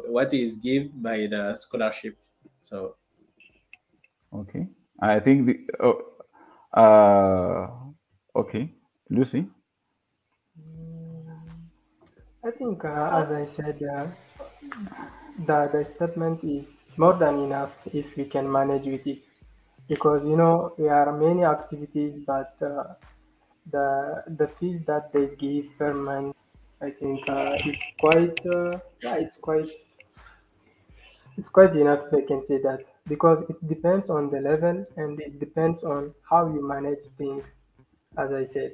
what is given by the scholarship? So okay, I think okay, Lucy. I think as I said, the statement is more than enough if we can manage with it, because there are many activities, but the fees that they give per month, I think is quite it's quite enough, if I can say that, because it depends on the level and it depends on how you manage things, as I said.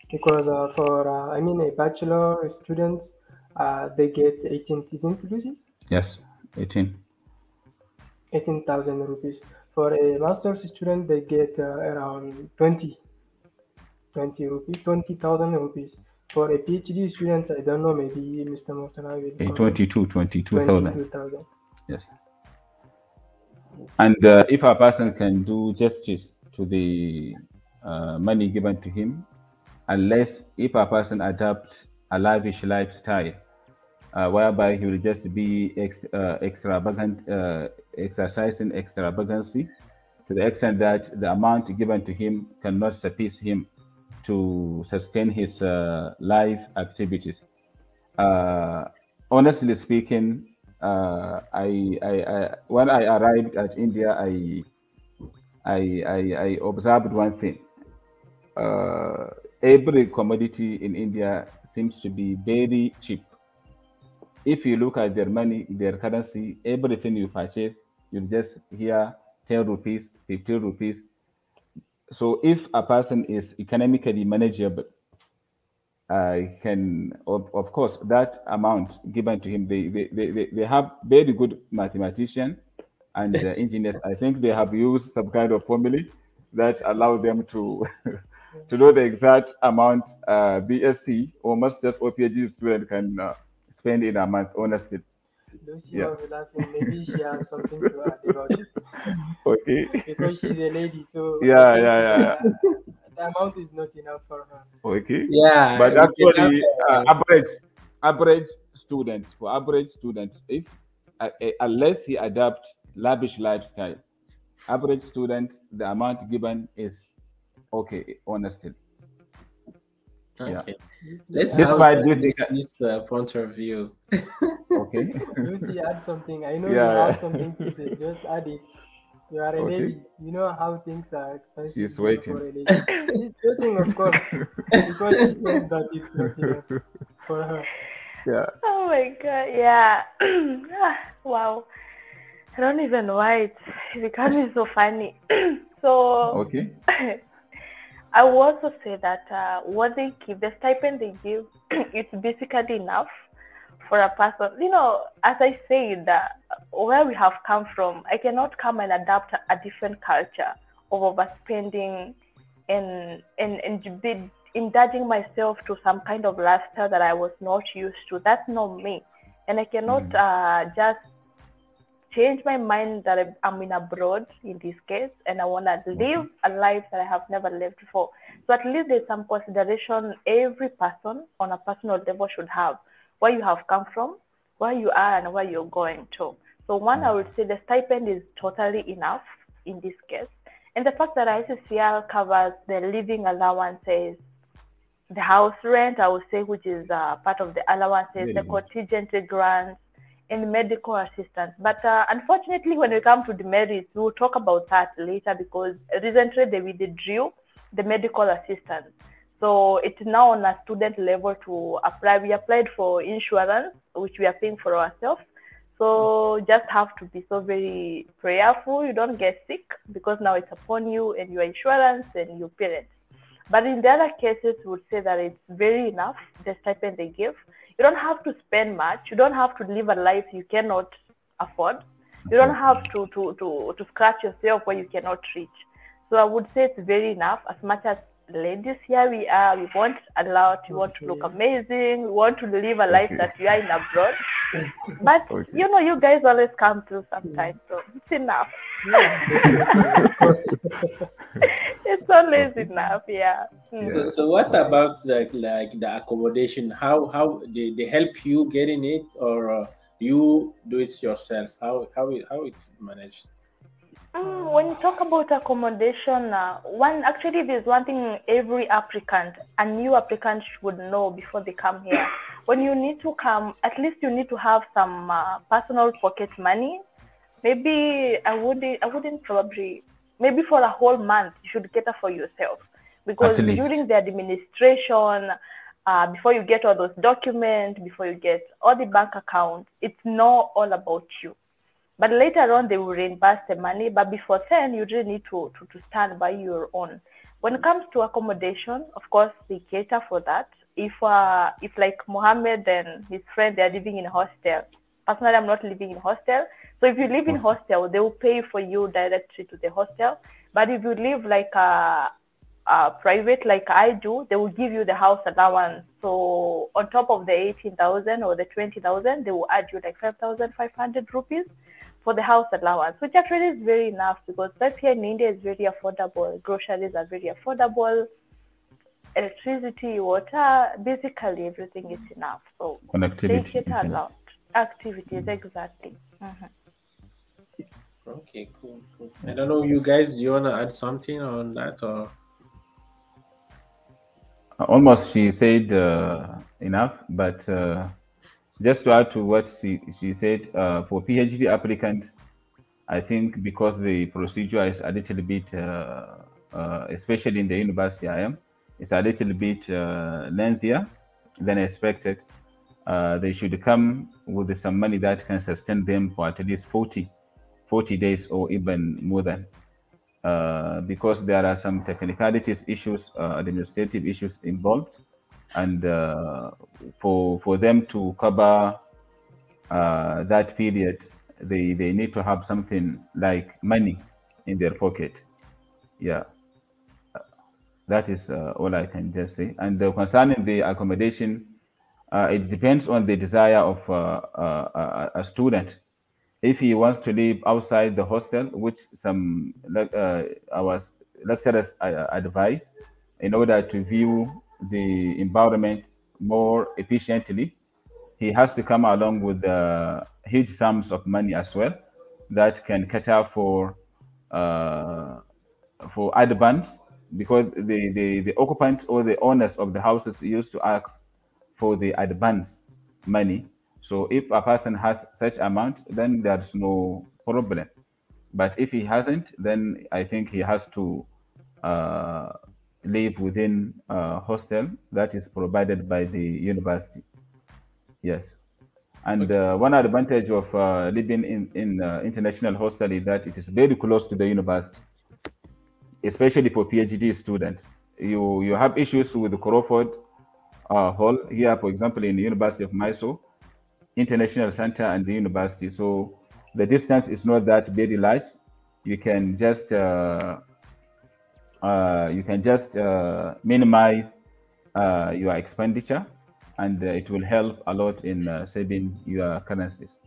Because for a bachelor students, they get 18, isn't it, Lucy? Yes, 18,000 rupees. For a master's student, they get around 20,000 rupees. For a PhD student, I don't know, maybe Mr. Mortana will 22,000. Yes. And if a person can do justice to the money given to him, unless if a person adopts a lavish lifestyle, whereby he will just be extravagant, exercising extravagancy to the extent that the amount given to him cannot suffice him to sustain his life activities. Honestly speaking, I when I arrived at India, I observed one thing. Every commodity in India seems to be very cheap. If you look at their money, their currency, everything you purchase, you just hear 10 rupees, 15 rupees. So if a person is economically manageable, can, of course, that amount given to him, they have very good mathematicians and engineers. I think they have used some kind of formula that allow them to to know the exact amount BSc or master's or PhD student can spend in a month, honestly. Lucy was laughing. Maybe she has something to add about it. Okay. Because she's a lady, so yeah. The amount is not enough for her. Okay. Yeah. But actually, average students, if unless he adopts lavish lifestyle, average student, the amount given is Okay, honestly. Okay. Yeah. Let's This have might be Lucy's point of view. okay. Lucy, add something. I know you Yeah. have something to say. Just add it. You are a Okay. lady. You know how things are expensive She's here for waiting. a lady. She's waiting, of course, because she says that it's not enough for her. Yeah. Oh my god, yeah. Wow. I don't even know why it's becoming so funny. So Okay. I will also say that what they give, the stipend they give, it's basically enough for a person. You know, as I said, where we have come from, I cannot come and adapt a different culture of overspending and indulging myself to some kind of lifestyle that I was not used to. That's not me. And I cannot just change my mind that I'm in abroad in this case and I want to live a life that I have never lived before. So at least there's some consideration every person on a personal level should have, where you have come from, where you are, and where you're going to. So one, I would say the stipend is totally enough in this case. And the fact that ICCR covers the living allowances, the house rent, I would say, which is part of the allowances, the contingency grants, and medical assistance. But unfortunately, when we come to the merits, we'll talk about that later because recently they withdrew the medical assistance. So it's now on a student level to apply. We applied for insurance, which we are paying for ourselves. So just have to be so very prayerful. You don't get sick because now it's upon you and your insurance and your parents. But in the other cases, we would say that it's very enough, the stipend they give. You don't have to spend much. You don't have to live a life you cannot afford. You don't have to scratch yourself where you cannot reach. So I would say it's very enough. As much as ladies here we are, we want a lot. We want to look amazing. We want to live a life that we are in abroad. But you know, you guys always come through sometimes, so it's enough. It's always enough, yeah. So what about like the accommodation? How they help you getting it, or you do it yourself? How it's managed? When you talk about accommodation, there's one thing every applicant, a new applicant should know before they come here. When you need to come, at least you need to have some personal pocket money. Maybe I wouldn't probably, maybe for a whole month, you should cater for yourself. Because during the administration, before you get all those documents, before you get all the bank accounts, it's not all about you. But later on, they will reimburse the money. But before then, you really need to stand by your own. When it comes to accommodation, of course, they cater for that. If like Mohammed and his friend, they're living in a hostel. Personally, I'm not living in a hostel. So if you live in hostel, they will pay for you directly to the hostel. But if you live like a private, like I do, they will give you the house allowance. So on top of the 18,000 or the 20,000, they will add you like 5,500 rupees for the house allowance, which actually is very enough because life here in India is very affordable. Groceries are very affordable. Electricity, water, basically everything is enough. So they cater a lot. Activities, exactly. Okay, cool. I don't know, you guys, do you want to add something on that or? Almost she said enough, but just to add to what she said, for PhD applicants, I think because the procedure is a little bit, especially in the university I am, it's a little bit lengthier than expected. They should come with some money that can sustain them for at least 40 days or even more than. Because there are some technicalities issues, administrative issues involved, and for them to cover that period, they need to have something like money in their pocket. Yeah, that is all I can just say. And concerning the accommodation, it depends on the desire of a student. If he wants to live outside the hostel, which some our lecturers advise, in order to view the environment more efficiently, he has to come along with huge sums of money as well that can cater for advance because the occupants or the owners of the houses used to ask for the advance money. So if a person has such amount, then there's no problem. But if he hasn't, then I think he has to live within a hostel that is provided by the university. Yes. And one advantage of living in international hostel is that it is very close to the university, especially for PhD students. You have issues with the Crawford Hall here, for example, in the University of Mysore International Center and the university. So the distance is not that very large. You can just minimize your expenditure, and it will help a lot in saving your currencies.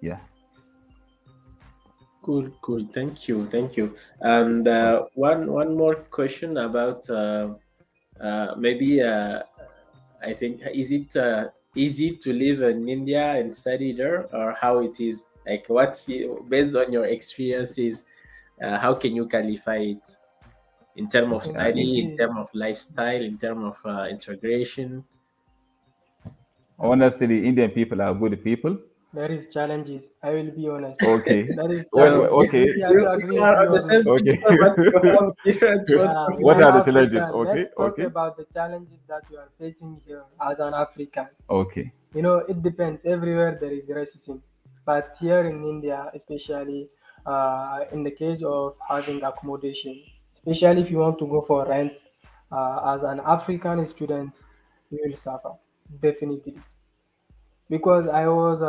Yeah. Cool. Thank you. And one more question about maybe I think, is it easy to live in India and study there, or how it is? Like, based on your experiences, how can you qualify it in terms of study, in terms of lifestyle, in terms of integration? Honestly, the Indian people are good people. There is challenges. I will be honest. Okay. There is Okay. You are on the same picture, but you have different What are the challenges? Okay. Let's talk about the challenges that you are facing here as an African. Okay. You know, it depends. Everywhere there is racism, but here in India, especially in the case of having accommodation, especially if you want to go for rent, as an African student, you will suffer definitely. Because I was,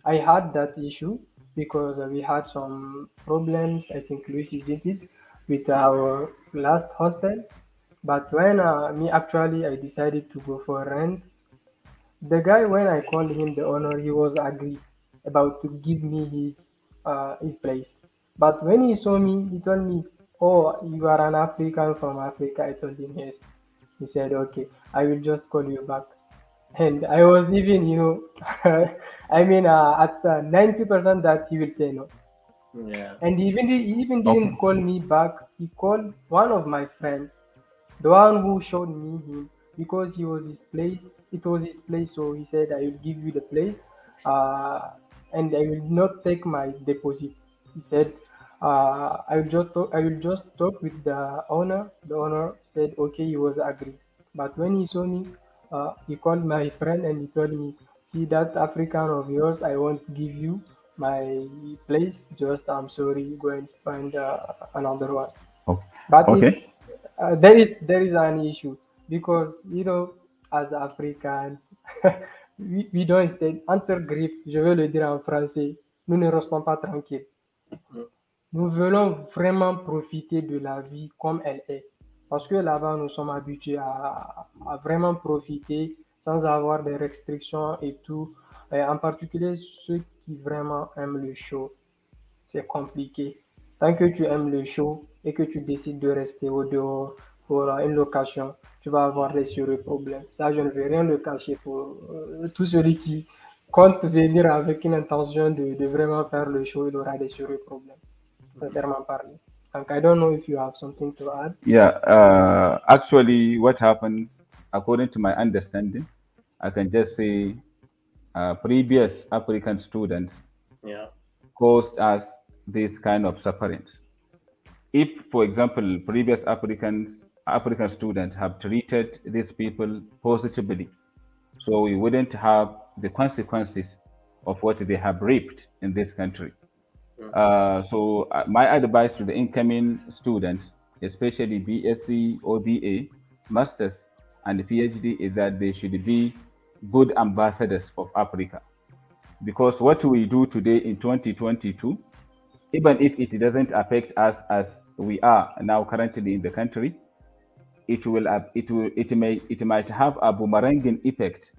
I had that issue because we had some problems. I think Luis is it with our last hostel. But when I decided to go for rent. The guy, when I called him the owner, he was agree about to give me his place. But when he saw me, he told me, "Oh, you are an African from Africa." I told him yes. He said, "Okay, I will just call you back." And I was even, at 90% that he will say no. Yeah. And he even didn't call me back. He called one of my friends, the one who showed me him, because he was his place. It was his place, so he said, "I will give you the place, and I will not take my deposit." He said, I will just talk with the owner." The owner said, "Okay," he was agreed. But when he saw me, he called my friend and he told me, "See that African of yours, I won't give you my place. Just, I'm sorry, go and find another one." But there is an issue because as Africans, we don't stay entre griffes. Je vais le dire en français. Nous ne restons pas tranquilles. Nous voulons vraiment profiter de la vie comme elle est. Parce que là-bas, nous sommes habitués à vraiment profiter sans avoir des restrictions et tout. Et en particulier, ceux qui vraiment aiment le show, c'est compliqué. Tant que tu aimes le show et que tu décides de rester au dehors pour une location, tu vas avoir des sérieux problèmes. Ça, je ne vais rien le cacher pour tout celui qui compte venir avec une intention de vraiment faire le show, il aura des sérieux problèmes. Sincèrement parlé. Donc, I don't know if you have something to add. Yeah, actually, what happens, according to my understanding, I can just say previous African students caused us this kind of sufferings. If, for example, previous African students have treated these people positively, so we wouldn't have the consequences of what they have reaped in this country. So my advice to the incoming students, especially BSc or BA, Masters and PhD, is that they should be good ambassadors of Africa. Because what we do today in 2022, even if it doesn't affect us as we are now currently in the country, it might have a boomeranging effect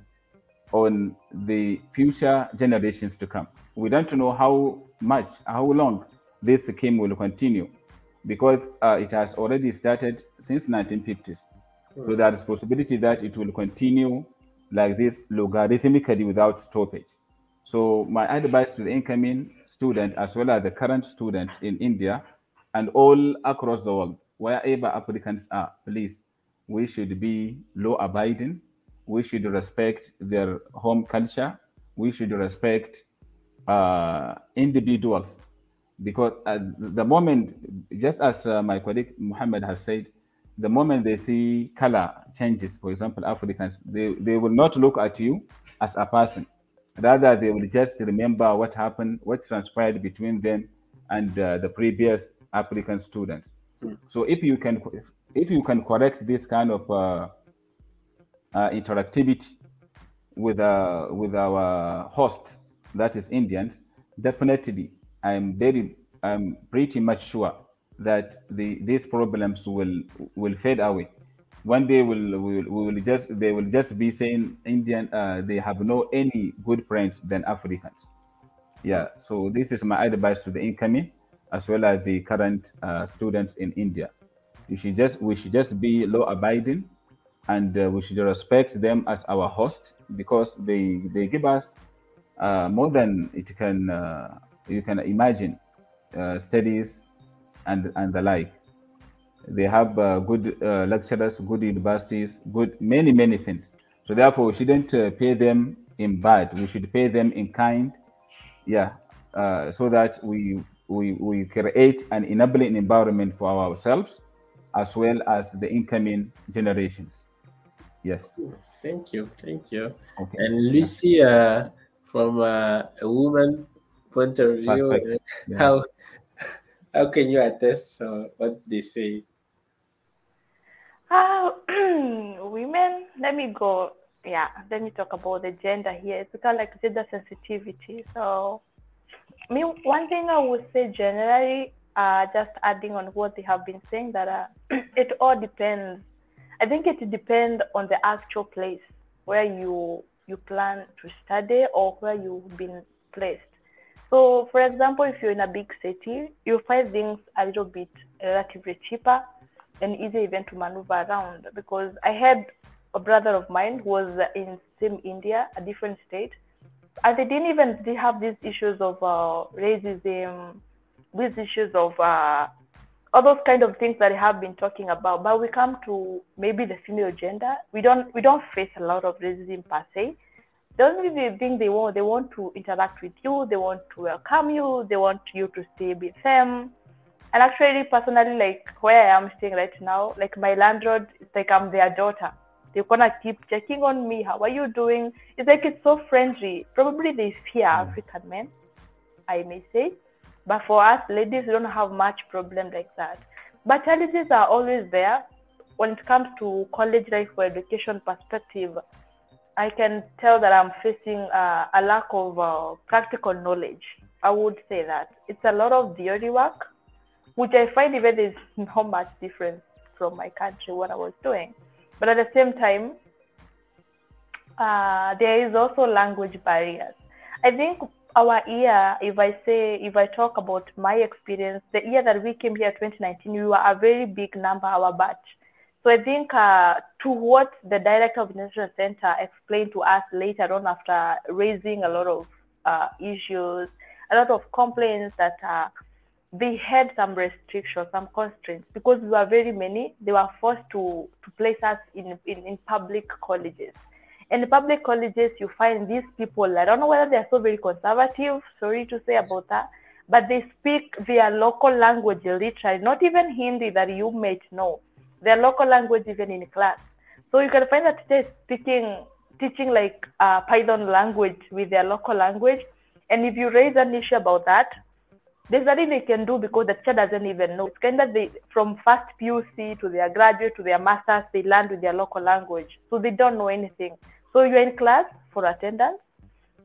on the future generations to come. We don't know how long this scheme will continue, because it has already started since 1950s. So there is possibility that it will continue like this logarithmically without stoppage. So my advice to the incoming student as well as the current student in India and all across the world wherever applicants are, please, we should be law-abiding. We should respect their home culture. We should respect individuals, because at the moment, just as my colleague Muhammad has said, the moment they see color changes, for example, Africans, they will not look at you as a person. Rather, they will just remember what happened, what transpired between them and the previous African students. So if you can correct this kind of interactivity with our hosts, that is Indians, definitely I'm pretty much sure that these problems will fade away. One day they will just be saying Indian, they have no any good friends than Africans. Yeah, so this is my advice to the incoming as well as the current students in India. We should just be law abiding, and we should respect them as our host, because they give us more than it can you can imagine, studies and the like. They have good lecturers, good universities, good many things. So therefore, we shouldn't pay them in bad. We should pay them in kind. Yeah, so that we create an enabling environment for ourselves as well as the incoming generations. Yes. Thank you. Okay. And Lucy, from a woman point of view, yeah. how can you attest what they say? Women, let me talk about the gender here. It's kind of like gender sensitivity. So, one thing I would say generally, just adding on what they have been saying, that it all depends. I think it depends on the actual place where you plan to study or where you've been placed. So, for example, if you're in a big city, you'll find things a little bit relatively cheaper and easier even to maneuver around. Because I had a brother of mine who was in same India, a different state, and they have these issues of racism, these issues of all those kind of things that I have been talking about. But we come to maybe the female gender, we don't face a lot of racism per se. The only thing they want to interact with you, they want to welcome you, they want you to stay with them. And actually, personally, like where I am staying right now, like my landlord, it's like I'm their daughter. They're gonna keep checking on me. How are you doing? It's like it's so friendly. Probably they fear African men, I may say. But for us ladies, we don't have much problem like that. But challenges are always there when it comes to college life or education perspective. I can tell that I'm facing a lack of practical knowledge. I would say that it's a lot of theory work, which I find even is not much different from my country, what I was doing. But at the same time, there is also language barriers. I think our year, if I talk about my experience, the year that we came here, 2019, we were a very big number, our batch. So I think to what the director of the National Center explained to us later on after raising a lot of issues, a lot of complaints that they had some restrictions, some constraints, because we were very many. They were forced to place us in public colleges. In the public colleges, you find these people, I don't know whether they're so very conservative, sorry to say about that, but they speak their local language literally, not even Hindi that you might know, their local language even in class. So you can find that they're teaching like Python language with their local language. And if you raise an issue about that, there's nothing they can do because the teacher doesn't even know. It's kind of from first PUC to their graduate to their master's, they learn with their local language. So they don't know anything. So you're in class for attendance,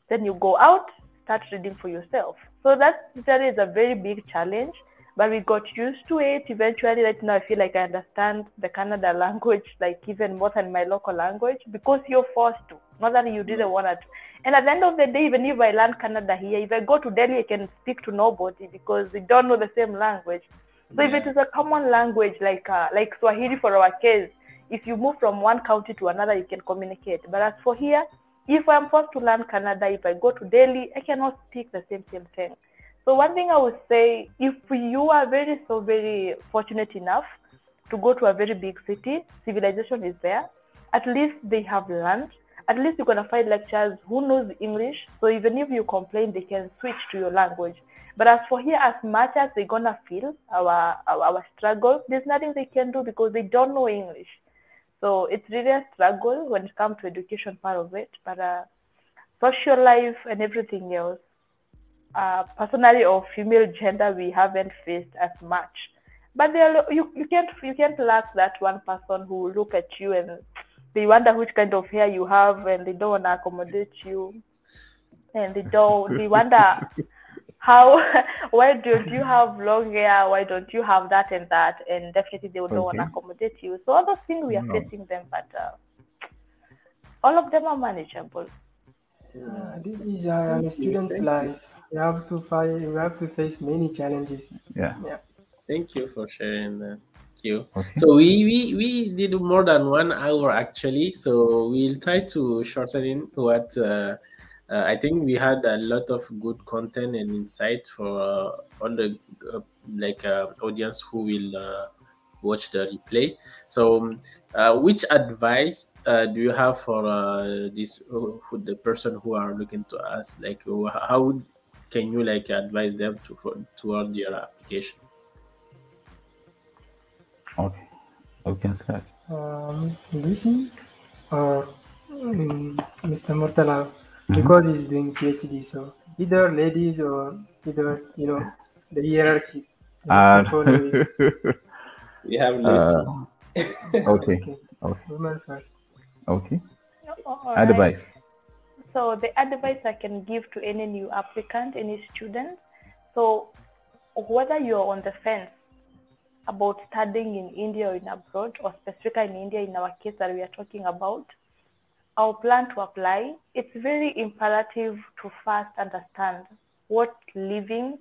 then you go out, start reading for yourself. So that is a very big challenge, but we got used to it. Eventually, right now, I feel like I understand the Kannada language, like even more than my local language, because you're forced to, not that you didn't want to. And at the end of the day, even if I learn Kannada here, if I go to Delhi, I can speak to nobody because we don't know the same language. So if it is a common language, like Swahili for our case, if you move from one county to another, you can communicate. But as for here, if I'm forced to learn Kannada, if I go to Delhi, I cannot speak the same thing. So one thing I would say, if you are very fortunate enough to go to a very big city. Civilization is there. At least they have learned. At least you're gonna find lecturers who knows English. So even if you complain, they can switch to your language. But as for here, as much as they're gonna feel our struggle, there's nothing they can do because they don't know English. So it's really a struggle when it comes to education part of it. But social life and everything else, personally or female gender, we haven't faced as much. But you can't lack that one person who will look at you and they wonder which kind of hair you have and they don't want to accommodate you, and they wonder how why don't you have long hair, why don't you have that and that, and definitely they don't want to accommodate you. So all those things we are facing them, but all of them are manageable. This is a student's life. You have to face many challenges. Yeah. Thank you for sharing that. Thank you. So we did more than 1 hour actually, so we'll try to shorten in what I think we had a lot of good content and insight for all the audience who will watch the replay. So which advice do you have for the person who are looking to ask, like how can you advise them toward their application? Okay, we can start. Lucy or Mr. Murtala, because he's doing PhD, so either ladies or either the hierarchy. We have Lucy. Okay. Women first. Okay. Right. Advice. So the advice I can give to any new applicant, any student, so whether you're on the fence about studying in India or in abroad, or specifically in India, in our case that we are talking about, our plan to apply, it's very imperative to first understand what living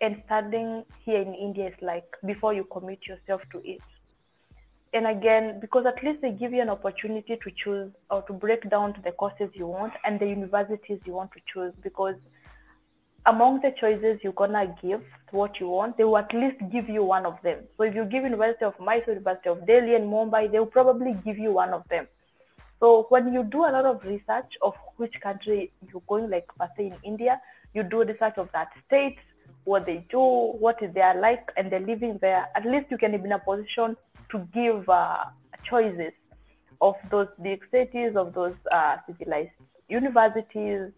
and studying here in India is like before you commit yourself to it. And again, because at least they give you an opportunity to choose or to break down to the courses you want and the universities you want to choose, because among the choices you're gonna give to what you want, they will at least give you one of them. So if you give University of Mysore, University of Delhi and Mumbai, they will probably give you one of them. So when you do a lot of research of which country you're going, like per se in India, you do research of that state, what they do, what is their like, and they're living there. At least you can be in a position to give choices of those big cities, of those civilized universities,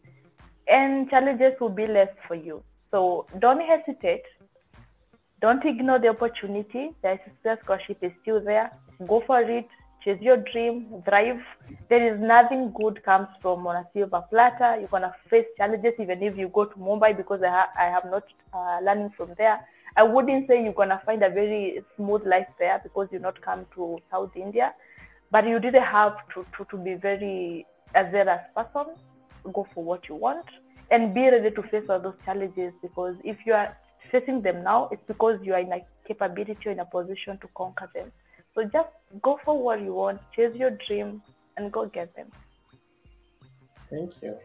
and challenges will be less for you. So don't hesitate. Don't ignore the opportunity. The ICCR Scholarship is still there. Go for it. Chase your dream. Thrive. There is nothing good comes from on a silver platter. You're going to face challenges even if you go to Mumbai, because I have not learning from there. I wouldn't say you're going to find a very smooth life there because you not come to South India. But you didn't have to be very zealous person. Go for what you want and be ready to face all those challenges, because if you are facing them now, it's because you are in a capability or in a position to conquer them. So just go for what you want, chase your dream, and go get them. Thank you.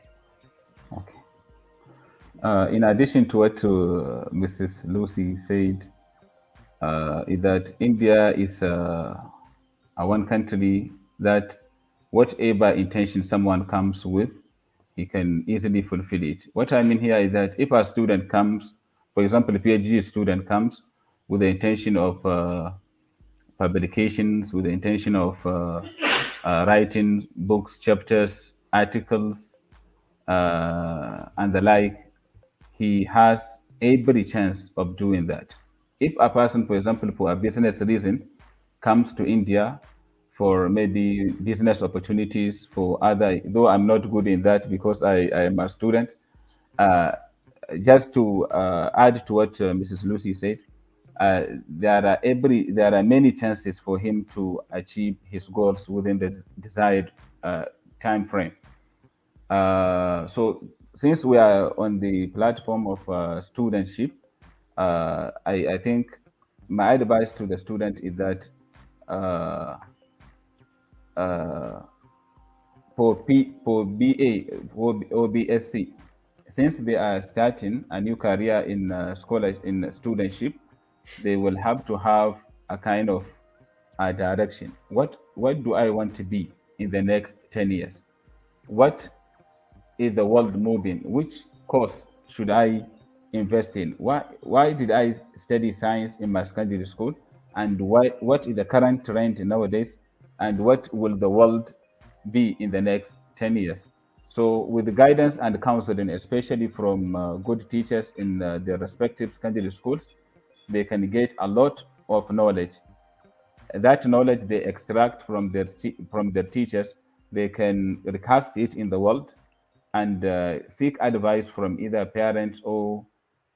Okay. In addition to what Mrs. Lucy said, is that India is a one country that whatever intention someone comes with, he can easily fulfill it. What I mean here is that if a student comes, for example, a PhD student comes with the intention of publications, with the intention of writing books, chapters, articles, and the like, he has every chance of doing that. If a person, for example, for a business reason, comes to India for maybe business opportunities, for other, though I'm not good in that because I am a student, just to add to what Mrs. Lucy said, there are many chances for him to achieve his goals within the desired time frame. So since we are on the platform of studentship, I think my advice to the student is that for BA or Bsc, since they are starting a new career in studentship, they will have to have a kind of a direction. What do I want to be in the next 10 years? What is the world moving? Which course should I invest in? Why did I study science in my secondary school? And what is the current trend nowadays? And what will the world be in the next 10 years? So with the guidance and counseling, especially from good teachers in their respective secondary schools, they can get a lot of knowledge. That knowledge they extract from their teachers, they can recast it in the world and seek advice from either parents or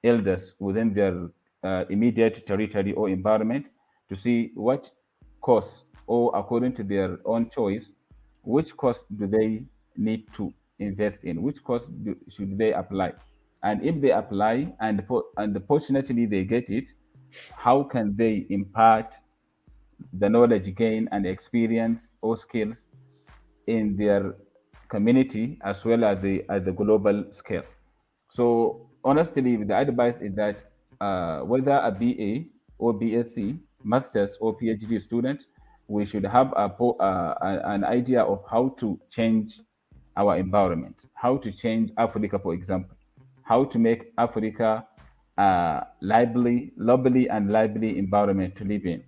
elders within their immediate territory or environment to see what course, or according to their own choice, which course do they need to invest in, which course should they apply, and if they apply and fortunately they get it, how can they impart the knowledge gain and experience or skills in their community as well as at the global scale. So honestly, the advice is that whether a BA or BSc, Masters or PhD student, we should have an idea of how to change our environment, how to change Africa, for example, how to make Africa a lovely and lively environment to live in,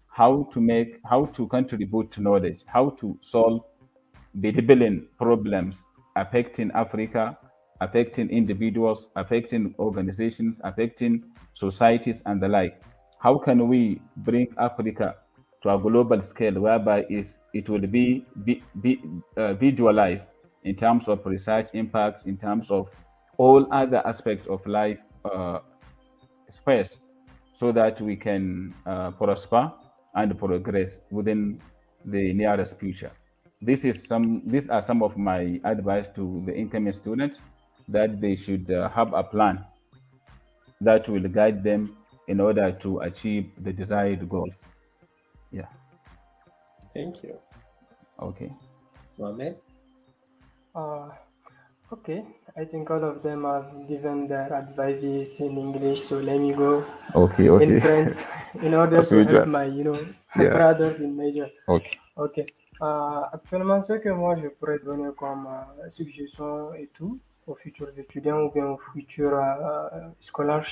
how to contribute to knowledge, how to solve bedevil problems affecting Africa, affecting individuals, affecting organizations, affecting societies, and the like. How can we bring Africa to a global scale whereby it will be visualized in terms of research impact, in terms of all other aspects of life space, so that we can prosper and progress within the nearest future. These are some of my advice to the incoming students, that they should have a plan that will guide them in order to achieve the desired goals. Yeah. Thank you. Okay. Mohamed? Okay, I think all of them have given their advices in English, so let me go in French in order to help my, brothers in major. Okay. Actuellement, ce que moi je pourrais donner comme suggestion et tout aux futurs étudiants ou bien aux futurs scholars,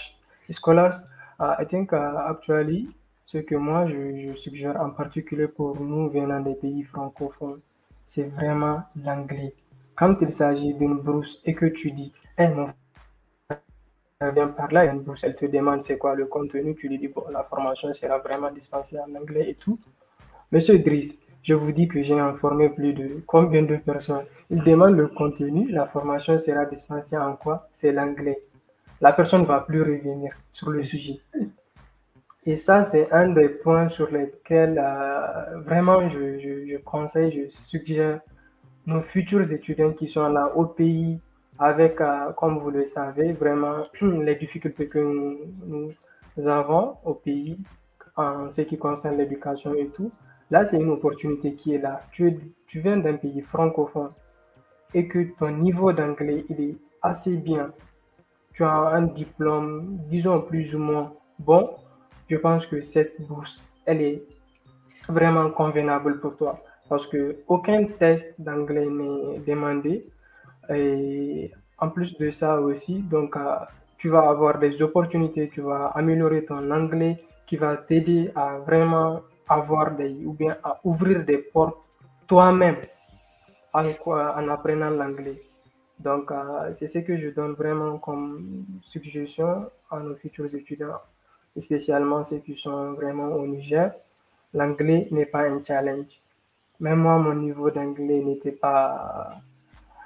I think actually, ce que moi je suggère en particulier pour nous venant des pays francophones, c'est vraiment l'anglais. Quand il s'agit d'une bourse et que tu dis, mon frère vient par là, il y a une bourse, elle te demande c'est quoi le contenu, tu lui dis, bon, la formation sera vraiment dispensée en anglais et tout. Monsieur Driss, je vous dis que j'ai informé plus de combien de personnes. Il demande le contenu, la formation sera dispensée en quoi? C'est l'anglais. La personne ne va plus revenir sur le sujet. Et ça, c'est un des points sur lesquels vraiment je conseille, je suggère nos futurs étudiants qui sont là au pays avec, comme vous le savez, vraiment les difficultés que nous avons au pays en ce qui concerne l'éducation et tout. Là, c'est une opportunité qui est là. Tu viens d'un pays francophone et que ton niveau d'anglais, il est assez bien. Tu as un diplôme, disons, plus ou moins bon. Je pense que cette bourse, elle est vraiment convenable pour toi. Parce qu'aucun test d'anglais n'est demandé. Et en plus de ça aussi, donc, tu vas avoir des opportunités, tu vas améliorer ton anglais qui va t'aider à vraiment avoir ou bien à ouvrir des portes toi-même en apprenant l'anglais. Donc, c'est ce que je donne vraiment comme suggestion à nos futurs étudiants, spécialement ceux qui sont vraiment au Niger. L'anglais n'est pas un challenge. Même moi, mon niveau d'anglais n'était pas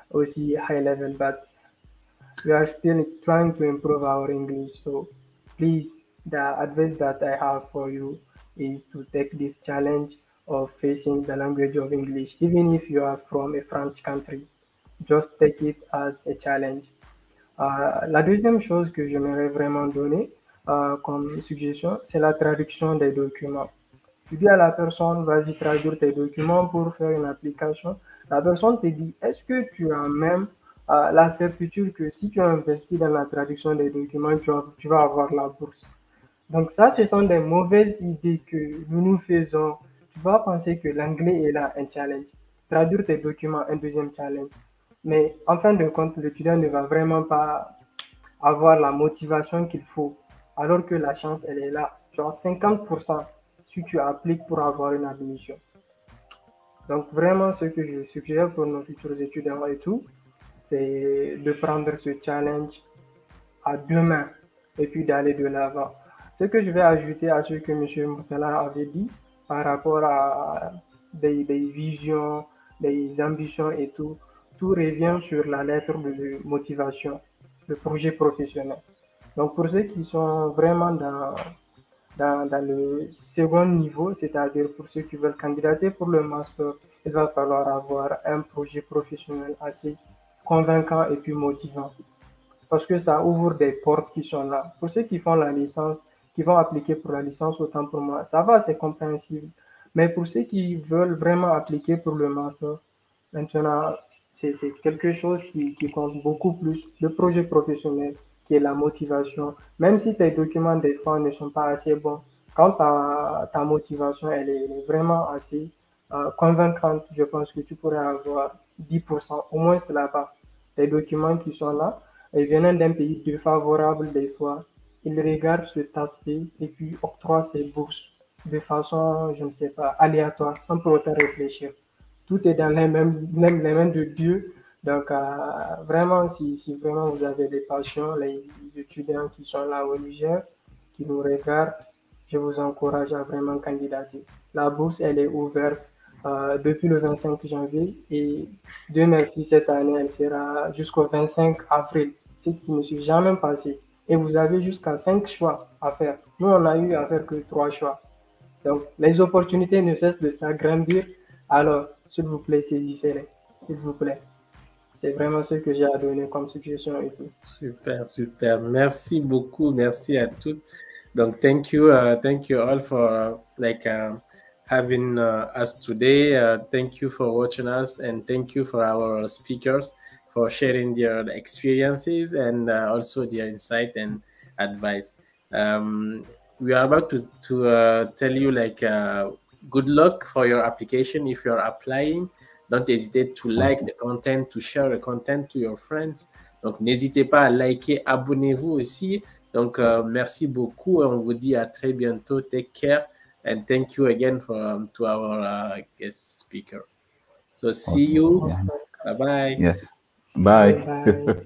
aussi high level, but we are still trying to improve our English. So please, the advice that I have for you is to take this challenge of facing the language of English. Even if you are from a French country, just take it as a challenge. La deuxième chose que j'aimerais vraiment donner comme suggestion, c'est la traduction des documents. Tu dis à la personne, vas-y traduire tes documents pour faire une application. La personne te dit, est-ce que tu as même la certitude que si tu investis dans la traduction des documents, tu vas avoir la bourse? Donc ça, ce sont des mauvaises idées que nous faisons tu vas penser que l'anglais est là un challenge. Traduire tes documents, un deuxième challenge. Mais en fin de compte, l'étudiant ne va vraiment pas avoir la motivation qu'il faut, alors que la chance, elle est là. Tu as 50% si tu appliques pour avoir une admission. Donc vraiment, ce que je suggère pour nos futurs étudiants et tout, c'est de prendre ce challenge à deux mains et puis d'aller de l'avant. Ce que je vais ajouter à ce que M. Moutala avait dit par rapport à des visions, des ambitions et tout revient sur la lettre de motivation, le projet professionnel. Donc pour ceux qui sont vraiment dans le second niveau, c'est-à-dire pour ceux qui veulent candidater pour le master, il va falloir avoir un projet professionnel assez convaincant et puis motivant. Parce que ça ouvre des portes qui sont là. Pour ceux qui font la licence, qui vont appliquer pour la licence, autant pour moi, ça va, c'est compréhensible. Mais pour ceux qui veulent vraiment appliquer pour le master, maintenant, c'est quelque chose qui compte beaucoup plus. Le projet professionnel, qui est la motivation. Même si tes documents, des fois, ne sont pas assez bons, quand ta motivation, elle est vraiment assez convaincante, je pense que tu pourrais avoir 10%, au moins c'est là-bas. Les documents qui sont là, et venant d'un pays défavorable des fois, ils regardent cet aspect et puis octroient ces bourses de façon, je ne sais pas, aléatoire, sans pour autant réfléchir. Tout est dans les mains de Dieu. Donc, vraiment, si vraiment vous avez des passions, les étudiants qui sont là au Niger, qui nous regardent, je vous encourage à vraiment candidater. La bourse, elle est ouverte depuis le 25 janvier et Dieu merci, cette année, elle sera jusqu'au 25 avril, ce qui ne s'est jamais passé. Et vous avez jusqu'à 5 choix à faire. Nous, on a eu à faire que 3 choix. Donc, les opportunités ne cessent de s'agrandir. Alors, s'il vous plaît, saisissez-les. S'il vous plaît. C'est vraiment ce que j'ai à donner comme suggestion et tout. Super, super. Merci beaucoup. Merci à toutes. Donc, thank you all for having us today. Thank you for watching us, and thank you for our speakers for sharing their experiences and also their insight and advice. We are about to tell you good luck for your application if you're applying. Don't hesitate to like the content, to share the content to your friends. Donc, n'hésitez pas à liker, abonnez-vous aussi. Donc, merci beaucoup et on vous dit à très bientôt. Take care and thank you again to our guest speaker. So, see you. Yeah. Bye-bye. Yes. Bye. Bye.